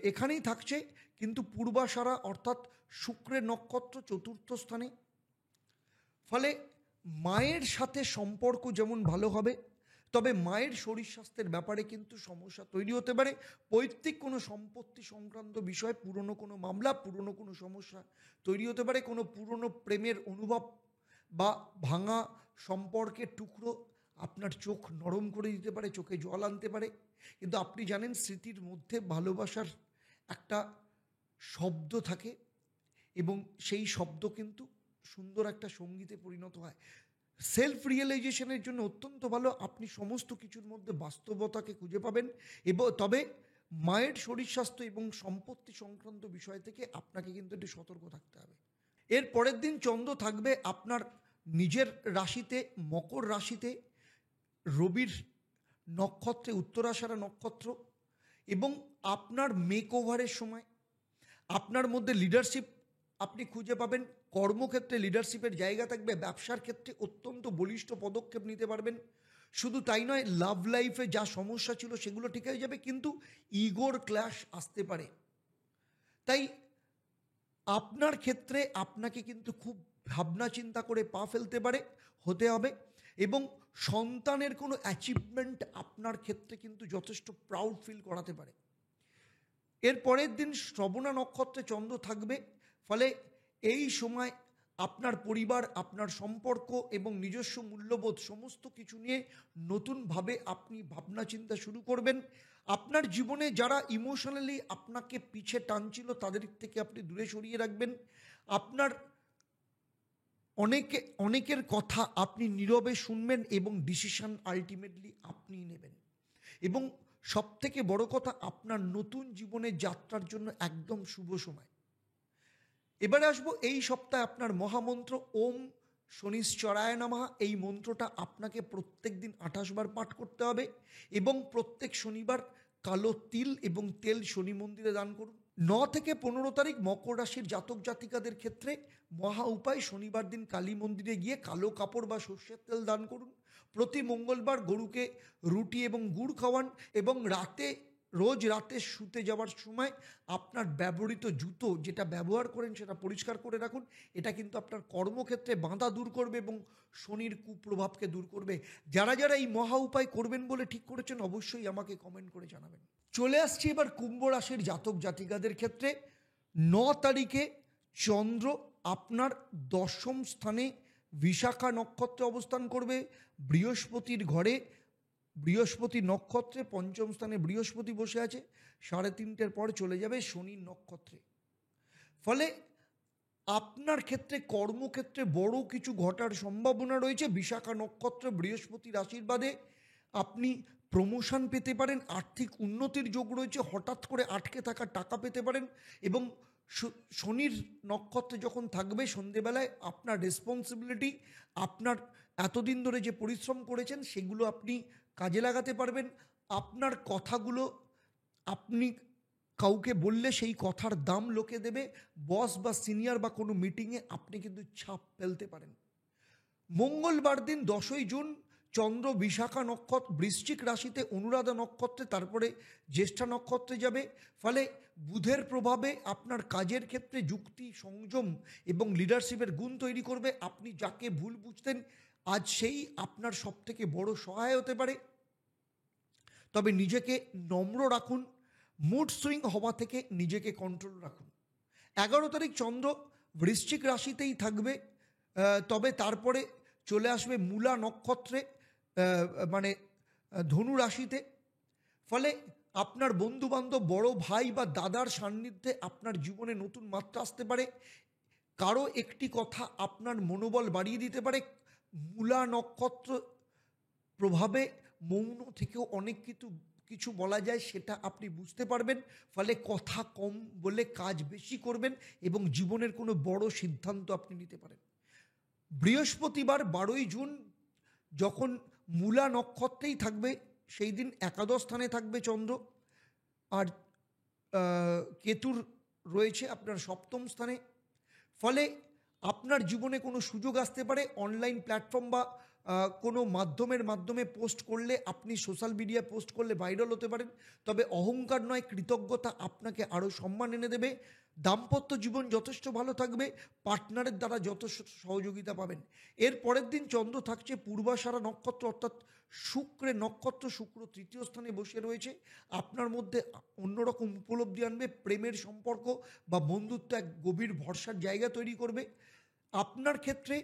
এখানেই থাকছে, কিন্তু পূর্বাষাঢ়া অর্থাৎ শুক্রের নক্ষত্র চতুর্থ স্থানে। ফলে মায়ের সাথে সম্পর্ক যেমন ভালো হবে, তবে মায়ের শরীর স্বাস্থ্যের ব্যাপারে কিন্তু সমস্যা তৈরি হতে পারে। পৈতৃক কোনো সম্পত্তি সংক্রান্ত বিষয়ে পুরনো কোনো মামলা, পুরনো কোনো সমস্যা তৈরি হতে পারে। কোনো পুরনো প্রেমের অনুভব বা ভাঙা সম্পর্কের টুকরো আপনার চোখ নরম করে দিতে পারে, চোখে জল আনতে পারে। কিন্তু আপনি জানেন স্মৃতির মধ্যে ভালোবাসার একটা শব্দ থাকে এবং সেই শব্দ কিন্তু সুন্দর একটা সঙ্গীতে পরিণত হয়। সেলফ রিয়েলাইজেশনের জন্য অত্যন্ত ভালো, আপনি সমস্ত কিছুর মধ্যে বাস্তবতাকে খুঁজে পাবেন। এবং তবে মায়ের শরীর স্বাস্থ্য এবং সম্পত্তি সংক্রান্ত বিষয় থেকে আপনাকে কিন্তু একটু সতর্ক থাকতে হবে। এর পরের দিন চন্দ্র থাকবে আপনার নিজের রাশিতে, মকর রাশিতে, রবির নক্ষত্রে, উত্তরাষাঢ়া নক্ষত্র, এবং আপনার মেক ওভারের সময় আপনার মধ্যে লিডারশিপ আপনি খুঁজে পাবেন। কর্মক্ষেত্রে লিডারশিপের জায়গা থাকবে, ব্যবসার ক্ষেত্রে অত্যন্ত বলিষ্ঠ পদক্ষেপ নিতে পারবেন। শুধু তাই নয়, লাভ লাইফে যা সমস্যা ছিল সেগুলো ঠিক হয়ে যাবে, কিন্তু ইগোর ক্ল্যাশ আসতে পারে। তাই আপনার ক্ষেত্রে আপনাকে কিন্তু খুব ভাবনা চিন্তা করে পা ফেলতে পারে হতে হবে, এবং সন্তানের কোনো অ্যাচিভমেন্ট আপনার ক্ষেত্রে কিন্তু যথেষ্ট প্রাউড ফিল করাতে পারে। এর পরের দিন শ্রবণা নক্ষত্রে চন্দ্র থাকবে, ফলে এই সময় আপনার পরিবার, আপনার সম্পর্ক এবং নিজস্ব মূল্যবোধ সমস্ত কিছু নিয়ে নতুনভাবে আপনি ভাবনা চিন্তা শুরু করবেন। আপনার জীবনে যারা ইমোশনালি আপনাকে পিছে টানছিল তাদের থেকে আপনি দূরে সরিয়ে রাখবেন। আপনার অনেকের কথা আপনি নীরবে শুনবেন এবং ডিসিশন আলটিমেটলি আপনিই নেবেন। এবং সবথেকে বড় কথা, আপনার নতুন জীবনের যাত্রার জন্য একদম শুভ সময়। এবারে আসবো এই সপ্তাহে আপনার মহামন্ত্র ওম শনিশ্চরায় নমঃ। এই মন্ত্রটা আপনাকে প্রত্যেক দিন 28 বার পাঠ করতে হবে, এবং প্রত্যেক শনিবার কালো তিল এবং তেল শনি মন্দিরে দান করুন। 9 থেকে 15 তারিখ মকর রাশির জাতক জাতিকাদের ক্ষেত্রে মহা উপায়, শনিবার দিন কালী মন্দিরে গিয়ে কালো কাপড় বা সর্ষের তেল দান করুন। প্রতি মঙ্গলবার গরুকে রুটি এবং গুড় খাওয়ান, এবং রোজ রাতে শুতে যাওয়ার সময় আপনার ব্যবহৃত জুতো যেটা ব্যবহার করেন সেটা পরিষ্কার করে রাখুন। এটা কিন্তু আপনার কর্মক্ষেত্রে বাধা দূর করবে এবং শনির কুপ্রভাবকে দূর করবে। যারা যারা এই মহা উপায় করবেন বলে ঠিক করেছেন অবশ্যই আমাকে কমেন্ট করে জানাবেন। চলে আসছি এবার কুম্ভ রাশির জাতক জাতিকাদের ক্ষেত্রে। 9 তারিখে চন্দ্র আপনার 10ম স্থানে বিশাখা নক্ষত্রে অবস্থান করবে, বৃহস্পতির ঘরে, বৃহস্পতি নক্ষত্রে 5ম স্থানে বৃহস্পতি বসে আছে। 3:30 পর চলে যাবে শনির নক্ষত্রে। ফলে আপনার ক্ষেত্রে কর্মক্ষেত্রে বড় কিছু ঘটার সম্ভাবনা রয়েছে। বিশাখা নক্ষত্র বৃহস্পতির আশীর্বাদে আপনি প্রমোশন পেতে পারেন, আর্থিক উন্নতির যোগ রয়েছে, হঠাৎ করে আটকে থাকা টাকা পেতে পারেন। এবং শনির নক্ষত্রে যখন থাকবে সন্ধেবেলায় আপনার রেসপন্সিবিলিটি, আপনার এতদিন ধরে যে পরিশ্রম করেছেন সেগুলো আপনি কাজে লাগাতে পারবেন। আপনার কথাগুলো আপনি কাউকে বললে সেই কথার দাম লোকে দেবে। বস বা সিনিয়র বা কোনো মিটিংয়ে আপনি কিন্তু ছাপ ফেলতে পারেন। মঙ্গলবার দিন 10ই জুন চন্দ্র বিশাখা নক্ষত্র বৃশ্চিক রাশিতে অনুরাধা নক্ষত্রে, তারপরে জ্যেষ্ঠা নক্ষত্রে যাবে। ফলে বুধের প্রভাবে আপনার কাজের ক্ষেত্রে যুক্তি, সংযম এবং লিডারশিপের গুণ তৈরি করবে। আপনি যাকে ভুল বুঝতেন আজ সেই আপনার সবথেকে বড় সহায় হতে পারে। তবে নিজেকে নম্র রাখুন, মুড সুইং হওয়া থেকে নিজেকে কন্ট্রোল রাখুন। 11 তারিখ চন্দ্র বৃশ্চিক রাশিতেই থাকবে, তবে তারপরে চলে আসবে মূলা নক্ষত্রে, মানে ধনু রাশিতে। ফলে আপনার বন্ধুবান্ধব, বড় ভাই বা দাদার সান্নিধ্যে আপনার জীবনে নতুন মাত্রা আসতে পারে। কারো একটি কথা আপনার মনোবল বাড়িয়ে দিতে পারে। মূলা নক্ষত্র প্রভাবে মৌন থেকেও অনেক কিছু বলা যায়, সেটা আপনি বুঝতে পারবেন। ফলে কথা কম বলে কাজ বেশি করবেন এবং জীবনের কোনো বড় সিদ্ধান্ত আপনি নিতে পারেন। বৃহস্পতিবার 12ই জুন যখন মূলা নক্ষত্রেই থাকবে, সেই দিন একাদশ স্থানে থাকবে চন্দ্র, আর কেতুর রয়েছে আপনার 7ম স্থানে। ফলে আপনার জীবনে কোনো সুযোগ আসতে পারে। অনলাইন প্ল্যাটফর্ম বা কোনো মাধ্যমে পোস্ট করলে, আপনি সোশ্যাল মিডিয়ায় পোস্ট করলে ভাইরাল হতে পারেন। তবে অহংকার নয়, কৃতজ্ঞতা আপনাকে আরও সম্মান এনে দেবে। দাম্পত্য জীবন যথেষ্ট ভালো থাকবে, পার্টনারের দ্বারা যথেষ্ট সহযোগিতা পাবেন। এর পরের দিন চন্দ্র থাকছে পূর্বাষাঢ়া নক্ষত্র অর্থাৎ শুক্রের নক্ষত্র। শুক্র 3য় স্থানে বসে রয়েছে, আপনার মধ্যে অন্যরকম উপলব্ধি আনবে। প্রেমের সম্পর্ক বা বন্ধুত্ব এক গভীর ভরসার জায়গা তৈরি করবে। আপনার ক্ষেত্রে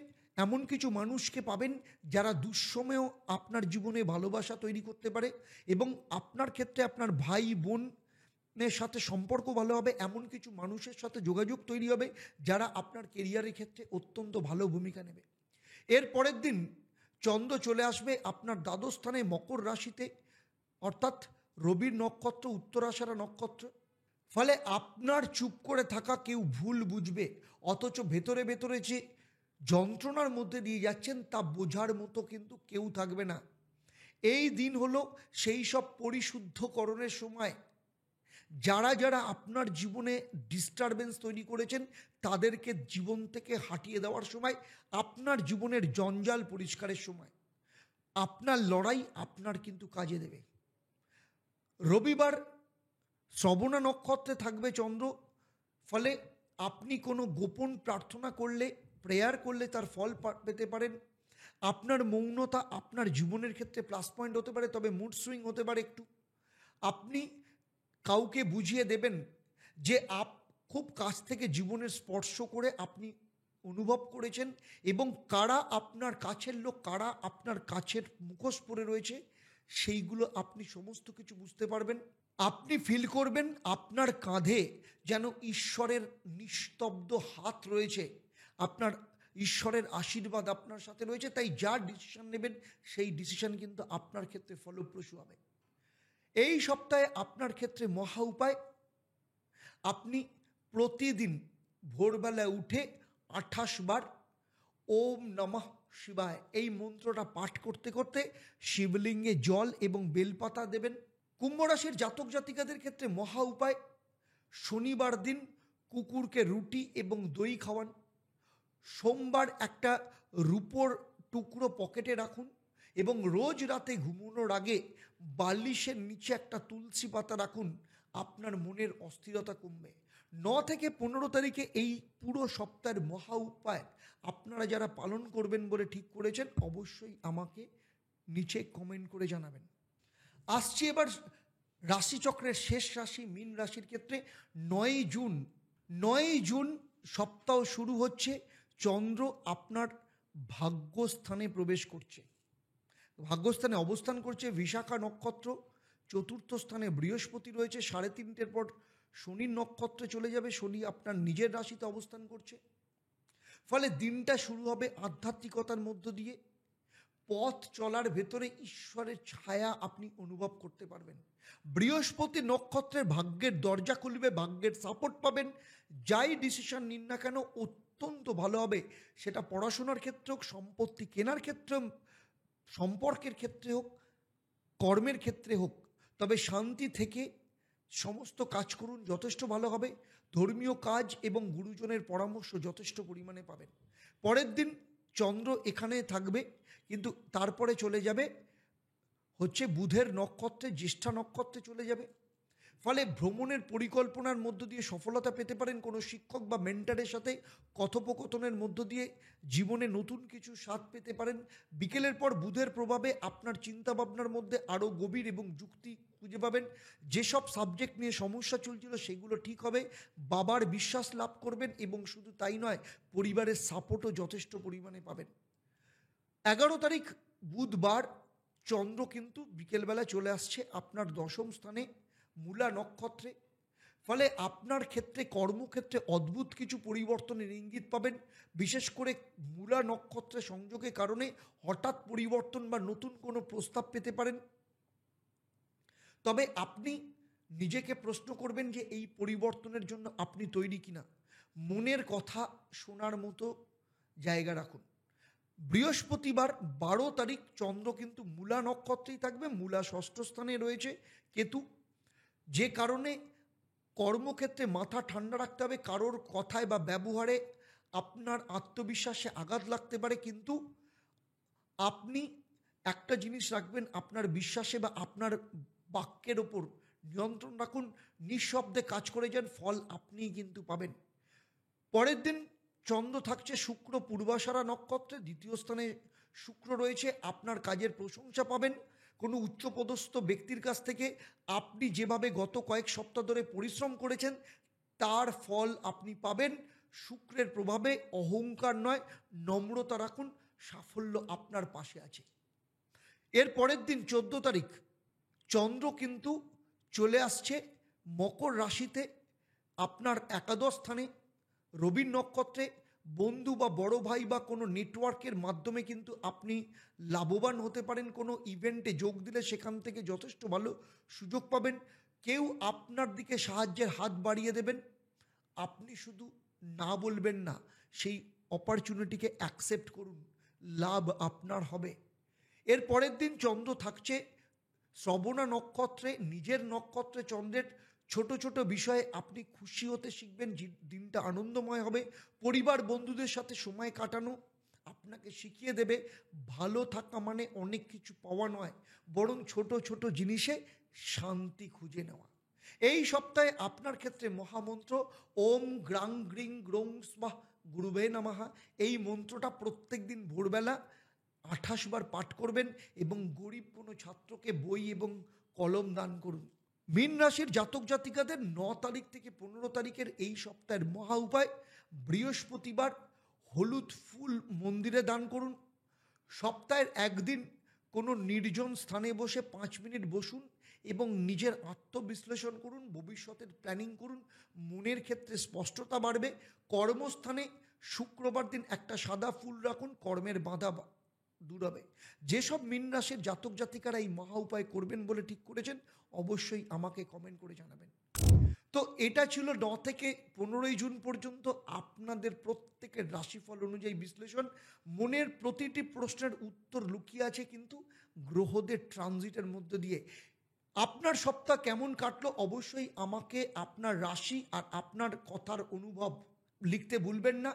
এমন কিছু মানুষকে পাবেন যারা দুঃসময়েও আপনার জীবনে ভালোবাসা তৈরি করতে পারে, এবং আপনার ক্ষেত্রে আপনার ভাই বোনের সাথে সম্পর্ক ভালো হবে। এমন কিছু মানুষের সাথে যোগাযোগ তৈরি হবে যারা আপনার কেরিয়ারের ক্ষেত্রে অত্যন্ত ভালো ভূমিকা নেবে। এর পরের দিন চন্দ্র চলে আসবে আপনার দ্বাদশ স্থানে মকর রাশিতে, অর্থাৎ রবির নক্ষত্র উত্তরাষাঢ়া নক্ষত্র। ফলে আপনার চুপ করে থাকা কেউ ভুল বুঝবে, অথচ ভেতরে ভেতরে যে যন্ত্রণার মধ্যে দিয়ে যাচ্ছেন তা বোঝার মতো কিন্তু কেউ থাকবে না। এই দিন হলো সেই সব পরিশুদ্ধকরণের সময়। যারা যারা আপনার জীবনে ডিস্টারবেন্স তৈরি করেছেন তাদেরকে জীবন থেকে হাঁটিয়ে দেওয়ার সময়, আপনার জীবনের জঞ্জাল পরিষ্কারের সময়। আপনার লড়াই আপনার কিন্তু কাজে দেবে। রবিবার শ্রবণা নক্ষত্রে থাকবে চন্দ্র, ফলে আপনি কোনো গোপন প্রার্থনা করলে, প্রেয়ার করলে তার ফল পেতে পারেন। আপনার মৌনতা আপনার জীবনের ক্ষেত্রে প্লাস পয়েন্ট হতে পারে, তবে মুড সুইং হতে পারে একটু। আপনি কাউকে বুঝিয়ে দেবেন যে খুব কাছ থেকে জীবনের স্পর্শ করে আপনি অনুভব করেছেন, এবং কারা আপনার কাছের লোক, কারা আপনার কাছের মুখোশ পরে রয়েছে, সেইগুলো আপনি সমস্ত কিছু বুঝতে পারবেন। আপনি ফিল করবেন আপনার কাঁধে যেন ঈশ্বরের নিস্তব্ধ হাত রয়েছে, আপনার ঈশ্বরের আশীর্বাদ আপনার সাথে রয়েছে। তাই যা ডিসিশন নেবেন সেই ডিসিশন কিন্তু আপনার ক্ষেত্রে ফলপ্রসূ হবে। এই সপ্তাহে আপনার ক্ষেত্রে মহা উপায়, আপনি প্রতিদিন ভোরবেলায় উঠে 28 বার ওম নমঃ শিবায় এই মন্ত্রটা পাঠ করতে করতে শিবলিঙ্গে জল এবং বেলপাতা দেবেন। কুম্ভ রাশির জাতক জাতিকাদের ক্ষেত্রে মহা উপায়, শনিবার দিন কুকুরকে রুটি এবং দই খাওয়ান। সোমবার একটা রূপোর টুকরো পকেটে রাখুন, এবং রোজ রাতে ঘুমানোর আগে বালিশের নিচে একটা তুলসী পাতা রাখুন। আপনার মনের অস্থিরতা কমবে। 9 থেকে 15 তারিখে এই পুরো সপ্তাহের মহা উপায় আপনারা যারা পালন করবেন বলে ঠিক করেছেন, অবশ্যই আমাকে নিচে কমেন্ট করে জানাবেন। আসছি এবার রাশিচক্রের শেষ রাশি মীন রাশির ক্ষেত্রে। 9 জুন সপ্তাহ শুরু হচ্ছে। চন্দ্র আপনার ভাগ্যস্থানে প্রবেশ করছে, ভাগ্যস্থানে অবস্থান করছে। বিশাখা নক্ষত্র, চতুর্থ স্থানে বৃহস্পতি রয়েছে। 3:30 পর শনির নক্ষত্রে চলে যাবে। শনি আপনার নিজের রাশিতে অবস্থান করছে, ফলে দিনটা শুরু হবে আধ্যাত্মিকতার মধ্য দিয়ে। পথ চলার ভেতরে ঈশ্বরের ছায়া আপনি অনুভব করতে পারবেন। বৃহস্পতি নক্ষত্রের ভাগ্যের দরজা খুলবে, ভাগ্যের সাপোর্ট পাবেন। যাই ডিসিশন নিন না কেন অত্যন্ত ভালো হবে, সেটা পড়াশোনার ক্ষেত্রে হোক, সম্পত্তি কেনার ক্ষেত্রে, সম্পর্কের ক্ষেত্রে হোক, কর্মের ক্ষেত্রে হোক। তবে শান্তি থেকে সমস্ত কাজ করুন, যথেষ্ট ভালো হবে। ধর্মীয় কাজ এবং গুরুজনের পরামর্শ যথেষ্ট পরিমাণে পাবেন। পরের দিন চন্দ্র এখানে থাকবে, কিন্তু তারপরে চলে যাবে হচ্ছে বুধের নক্ষত্রে, জ্যেষ্ঠা নক্ষত্রে চলে যাবে। ফলে ভ্রমণের পরিকল্পনার মধ্য দিয়ে সফলতা পেতে পারেন। কোনো শিক্ষক বা মেন্টারের সাথে কথোপকথনের মধ্য দিয়ে জীবনে নতুন কিছু স্বাদ পেতে পারেন। বিকেলের পর বুধের প্রভাবে আপনার চিন্তাভাবনার মধ্যে আরও গভীর এবং যুক্তি খুঁজে পাবেন। যেসব সাবজেক্ট নিয়ে সমস্যা চলছিল সেগুলো ঠিক হবে। বাবার বিশ্বাস লাভ করবেন, এবং শুধু তাই নয়, পরিবারের সাপোর্টও যথেষ্ট পরিমাণে পাবেন। 11 তারিখ বুধবার চন্দ্র কিন্তু বিকেলবেলা চলে আসছে আপনার দশম স্থানে মূলা নক্ষত্রে। ফলে আপনার ক্ষেত্রে কর্মক্ষেত্রে অদ্ভুত কিছু পরিবর্তনের ইঙ্গিত পাবেন। বিশেষ করে মূলা নক্ষত্রের সংযোগের কারণে হঠাৎ পরিবর্তন বা নতুন কোনো প্রস্তাব পেতে পারেন। তবে আপনি নিজেকে প্রশ্ন করবেন যে এই পরিবর্তনের জন্য আপনি তৈরি কিনা। মনের কথা শোনার মতো জায়গা রাখুন। বৃহস্পতিবার 12 তারিখ চন্দ্র কিন্তু মূলা নক্ষত্রেই থাকবে। মূলা ষষ্ঠ স্থানে রয়েছে কেতু, যে কারণে কর্মক্ষেত্রে মাথা ঠান্ডা রাখতে হবে। কারোর কথায় বা ব্যবহারে আপনার আত্মবিশ্বাসে আঘাত লাগতে পারে, কিন্তু আপনি একটা জিনিস রাখবেন, আপনার বিশ্বাসে বা আপনার বাক্যের ওপর নিয়ন্ত্রণ রাখুন। নিঃশব্দে কাজ করে যান, ফল আপনিই কিন্তু পাবেন। পরের দিন চন্দ্র থাকছে শুক্র পূর্বাষাঢ়া নক্ষত্রে, দ্বিতীয় স্থানে শুক্র রয়েছে। আপনার কাজের প্রশংসা পাবেন কোনো উচ্চপদস্থ ব্যক্তির কাছ থেকে। আপনি যেভাবে গত কয়েক সপ্তাহ ধরে পরিশ্রম করেছেন তার ফল আপনি পাবেন। শুক্রের প্রভাবে অহংকার নয়, নম্রতা রাখুন, সাফল্য আপনার পাশে আছে। এর পরের দিন 14 তারিখ চন্দ্র কিন্তু চলে আসছে মকর রাশিতে আপনার একাদশ স্থানে রবির নক্ষত্রে। বন্ধু বা বড় ভাই বা কোনো নেটওয়ার্কের মাধ্যমে কিন্তু আপনি লাভবান হতে পারেন। কোনো ইভেন্টে যোগ দিলে সেখান থেকে যথেষ্ট ভালো সুযোগ পাবেন। কেউ আপনার দিকে সাহায্যের হাত বাড়িয়ে দেবেন, আপনি শুধু না বলবেন না, সেই অপরচুনিটিকে অ্যাকসেপ্ট করুন, লাভ আপনার হবে। এর পরের দিন চন্দ্র থাকছে শ্রবণা নক্ষত্রে, নিজের নক্ষত্রে চন্দ্রের ছোট ছোট বিষয়ে আপনি খুশি হতে শিখবেন, দিনটা আনন্দময় হবে। পরিবার বন্ধুদের সাথে সময় কাটানো আপনাকে শিখিয়ে দেবে ভালো থাকা মানে অনেক কিছু পাওয়া নয়, বরং ছোট ছোট জিনিসে শান্তি খুঁজে নেওয়া। এই সপ্তাহে আপনার ক্ষেত্রে মহামন্ত্র ওম গ্রাং গ্রিং গ্রং স্বাহা গুরুবে নমঃ, এই মন্ত্রটা প্রত্যেক দিন ভোরবেলা 28 বার পাঠ করবেন এবং গরিব কোনো ছাত্রকে বই এবং কলম দান করুন। মীন রাশির জাতক জাতিকাদের 9 তারিখ থেকে 15 তারিখের এই সপ্তাহের মহা উপায়, বৃহস্পতিবার হলুদ ফুল মন্দিরে দান করুন। সপ্তাহের একদিন কোনো নির্জন স্থানে বসে 5 মিনিট বসুন এবং নিজের আত্মবিশ্লেষণ করুন, ভবিষ্যতের প্ল্যানিং করুন, মনের ক্ষেত্রে স্পষ্টতা বাড়বে। কর্মস্থানে শুক্রবার দিন একটা সাদা ফুল রাখুন, কর্মের বাধা দূর হবে। যেসব মীন রাশির জাতক জাতিকারা এই মহা উপায় করবেন বলে ঠিক করেছেন, অবশ্যই আমাকে কমেন্ট করে জানাবেন। তো এটা ছিল 9 থেকে 15 জুন পর্যন্ত আপনাদের প্রত্যেকের রাশিফল অনুযায়ী বিশ্লেষণ। মনের প্রতিটি প্রশ্নের উত্তর লুকিয়ে আছে কিন্তু গ্রহদের ট্রানজিটের মধ্য দিয়ে। আপনার সপ্তাহ কেমন কাটলো অবশ্যই আমাকে আপনার রাশি আর আপনার কথার অনুভব লিখতে ভুলবেন না।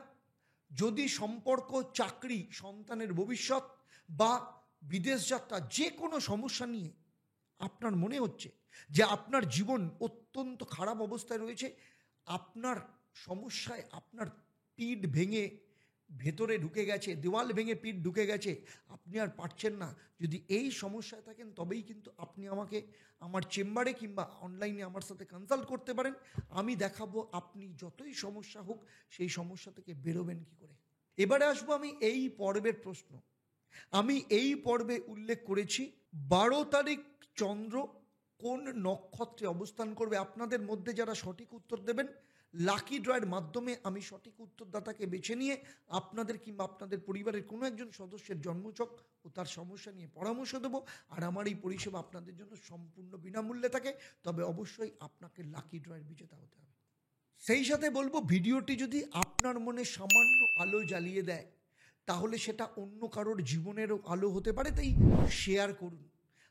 যদি সম্পর্ক, চাকরি, সন্তানের ভবিষ্যৎ বা বিদেশ যাত্রা যে কোনো সমস্যা নিয়ে আপনার মনে হচ্ছে যে আপনার জীবন অত্যন্ত খারাপ অবস্থায় রয়েছে, আপনার সমস্যায় আপনার পিঠ ভেঙে ভেতরে ঢুকে গেছে, দেওয়াল ভেঙে পিঠ ঢুকে গেছে, আপনি আর পারছেন না, যদি এই সমস্যায় থাকেন তবেই কিন্তু আপনি আমাকে আমার চেম্বারে কিংবা অনলাইনে আমার সাথে কনসাল্ট করতে পারেন। আমি দেখাবো আপনি যতই সমস্যা হোক সেই সমস্যা থেকে বেরোবেন কী করে। এবারে আসবো আমি এই পর্বের প্রশ্ন। আমি এই পর্বে উল্লেখ করেছি 12 তারিখ চন্দ্র কোন নক্ষত্রে অবস্থান করবে। আপনাদের মধ্যে যারা সঠিক উত্তর দেবেন, লাকি ড্রয়ের মাধ্যমে আমি সঠিক উত্তরদাতাকে বেছে নিয়ে আপনাদের কিংবা আপনাদের পরিবারের কোনো একজন সদস্যের জন্মছক ও তার সমস্যা নিয়ে পরামর্শ দেবো। আর আমার এই পরিষেবা আপনাদের জন্য সম্পূর্ণ বিনামূল্যে থাকে, তবে অবশ্যই আপনাকে লাকি ড্রয়ের বিজেতা হতে হবে। সেই সাথে বলবো, ভিডিওটি যদি আপনার মনে সামান্য আলো জ্বালিয়ে দেয় তাহলে সেটা অন্য কারোর জীবনেরও আলো হতে পারে, তাই শেয়ার করুন।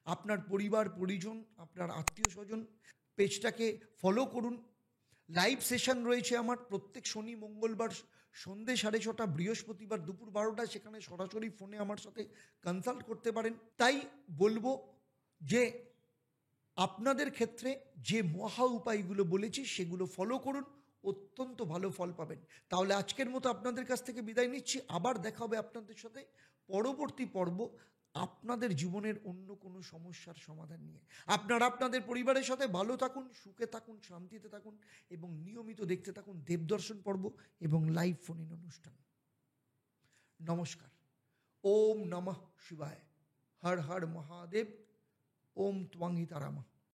আপনার পরিবার পরিজন, আপনার আত্মীয় স্বজন, পেজটাকে ফলো করুন। লাইভ সেশন রয়েছে আমার প্রত্যেক শনি মঙ্গলবার সন্ধ্যে 6:30, বৃহস্পতিবার দুপুর 12টা, সেখানে সরাসরি ফোনে আমার সাথে কনসাল্ট করতে পারেন। তাই বলবো যে আপনাদের ক্ষেত্রে যে মহা উপায়গুলো বলেছি সেগুলো ফলো করুন, অত্যন্ত ভালো ফল পাবেন। তাহলে আজকের মতো আপনাদের কাছ থেকে বিদায় নিচ্ছি, আবার দেখা হবে আপনাদের সাথে পরবর্তী পর্ব আপনাদের জীবনের অন্য কোনো সমস্যার সমাধান নিয়ে। আপনারা আপনাদের পরিবারের সাথে ভালো থাকুন, সুখে থাকুন, শান্তিতে থাকুন এবং নিয়মিত দেখতে থাকুন দেবদর্শন পর্ব এবং লাইভ ফোন ইন অনুষ্ঠান। নমস্কার। ওম নমঃ শিবায়। হর হর মহাদেব। ওম ত্বং হিতারামা।